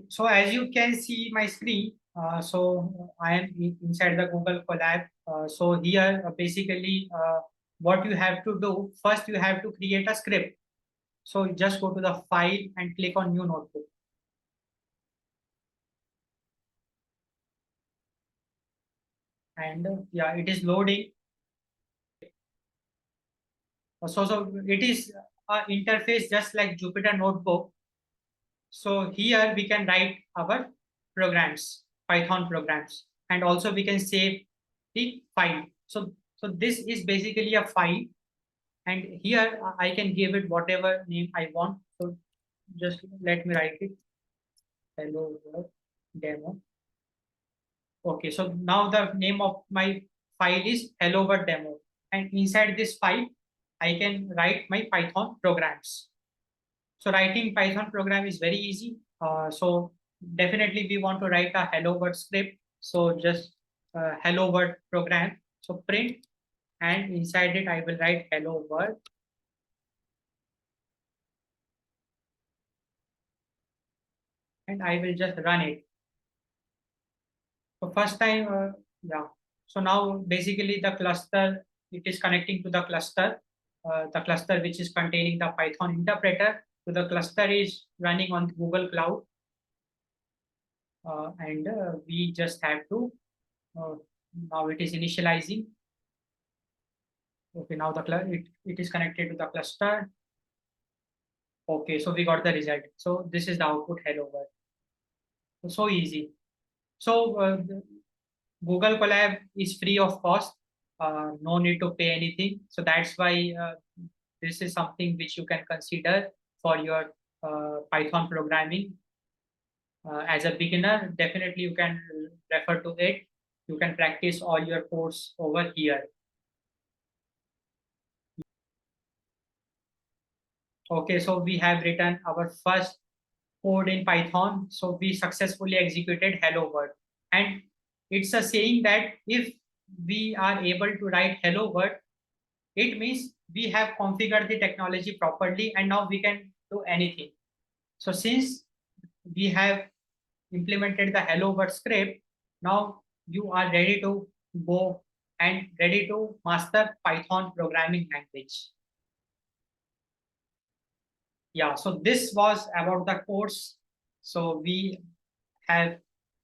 So as you can see my screen, so I am inside the Google Colab. So here basically what you have to do, first you have to create a script. So just go to the file and click on new notebook. And yeah, it is loading. So it is a interface just like Jupyter Notebook. So here we can write our programs, Python programs, and also we can save the file. So this is basically a file, and here I can give it whatever name I want. So just let me write it, hello world demo. Okay, so now the name of my file is hello world demo, and inside this file I can write my Python programs. So writing Python program is very easy. So definitely we want to write a hello world script. So just hello world program. So print, and inside it I will write hello world. And I will just run it. So first time, yeah. So now basically the cluster, it is connecting to the cluster which is containing the Python interpreter. So the cluster is running on Google Cloud. And we just have to, now it is initializing. Okay, now it is connected to the cluster. Okay, so we got the result. So this is the output hello world. So easy. So Google Colab is free of cost. No need to pay anything. So that's why this is something which you can consider for your Python programming. As a beginner, definitely you can refer to it. You can practice all your codes over here. Okay, so we have written our first code in Python. So we successfully executed hello world. And it's a saying that if we are able to write hello world, it means we have configured the technology properly, and now we can do anything. So since we have implemented the hello world script, now you are ready to go and ready to master Python programming language. Yeah, so this was about the course. So we have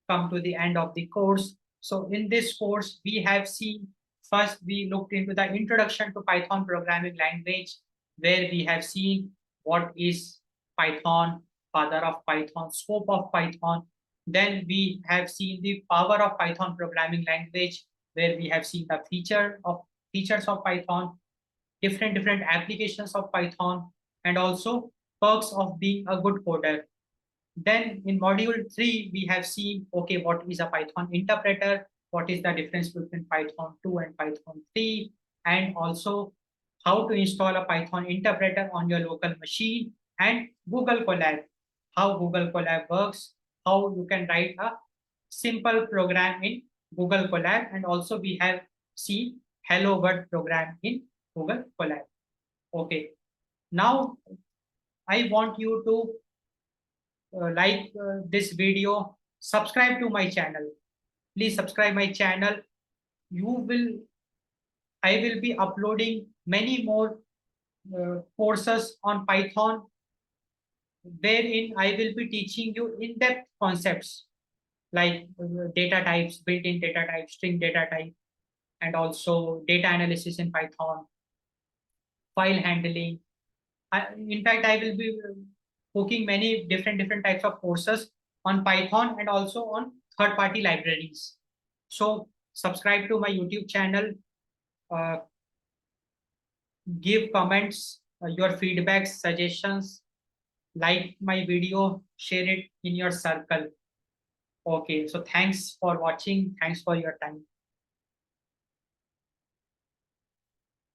come to the end of the course. So in this course, we have seen, first we looked into the introduction to Python programming language, where we have seen what is Python, father of Python, scope of Python. Then we have seen the power of Python programming language, where we have seen the features of Python, different applications of Python, and also perks of being a good coder. Then in module 3, we have seen, okay, what is a Python interpreter? What is the difference between Python 2 and Python 3? And also how to install a Python interpreter on your local machine, and Google Colab, how Google Colab works, how you can write a simple program in Google Colab. And also we have seen Hello World program in Google Colab. Okay, now I want you to like this video, subscribe to my channel. Please subscribe my channel. I will be uploading many more courses on Python, wherein I will be teaching you in-depth concepts like data types, built-in data type, string data type, and also data analysis in Python, file handling. In fact, I will be cooking many different types of courses on Python and also on third-party libraries. So subscribe to my YouTube channel, uh, give comments, your feedbacks, suggestions, like my video, share it in your circle. Okay, so thanks for watching. Thanks for your time.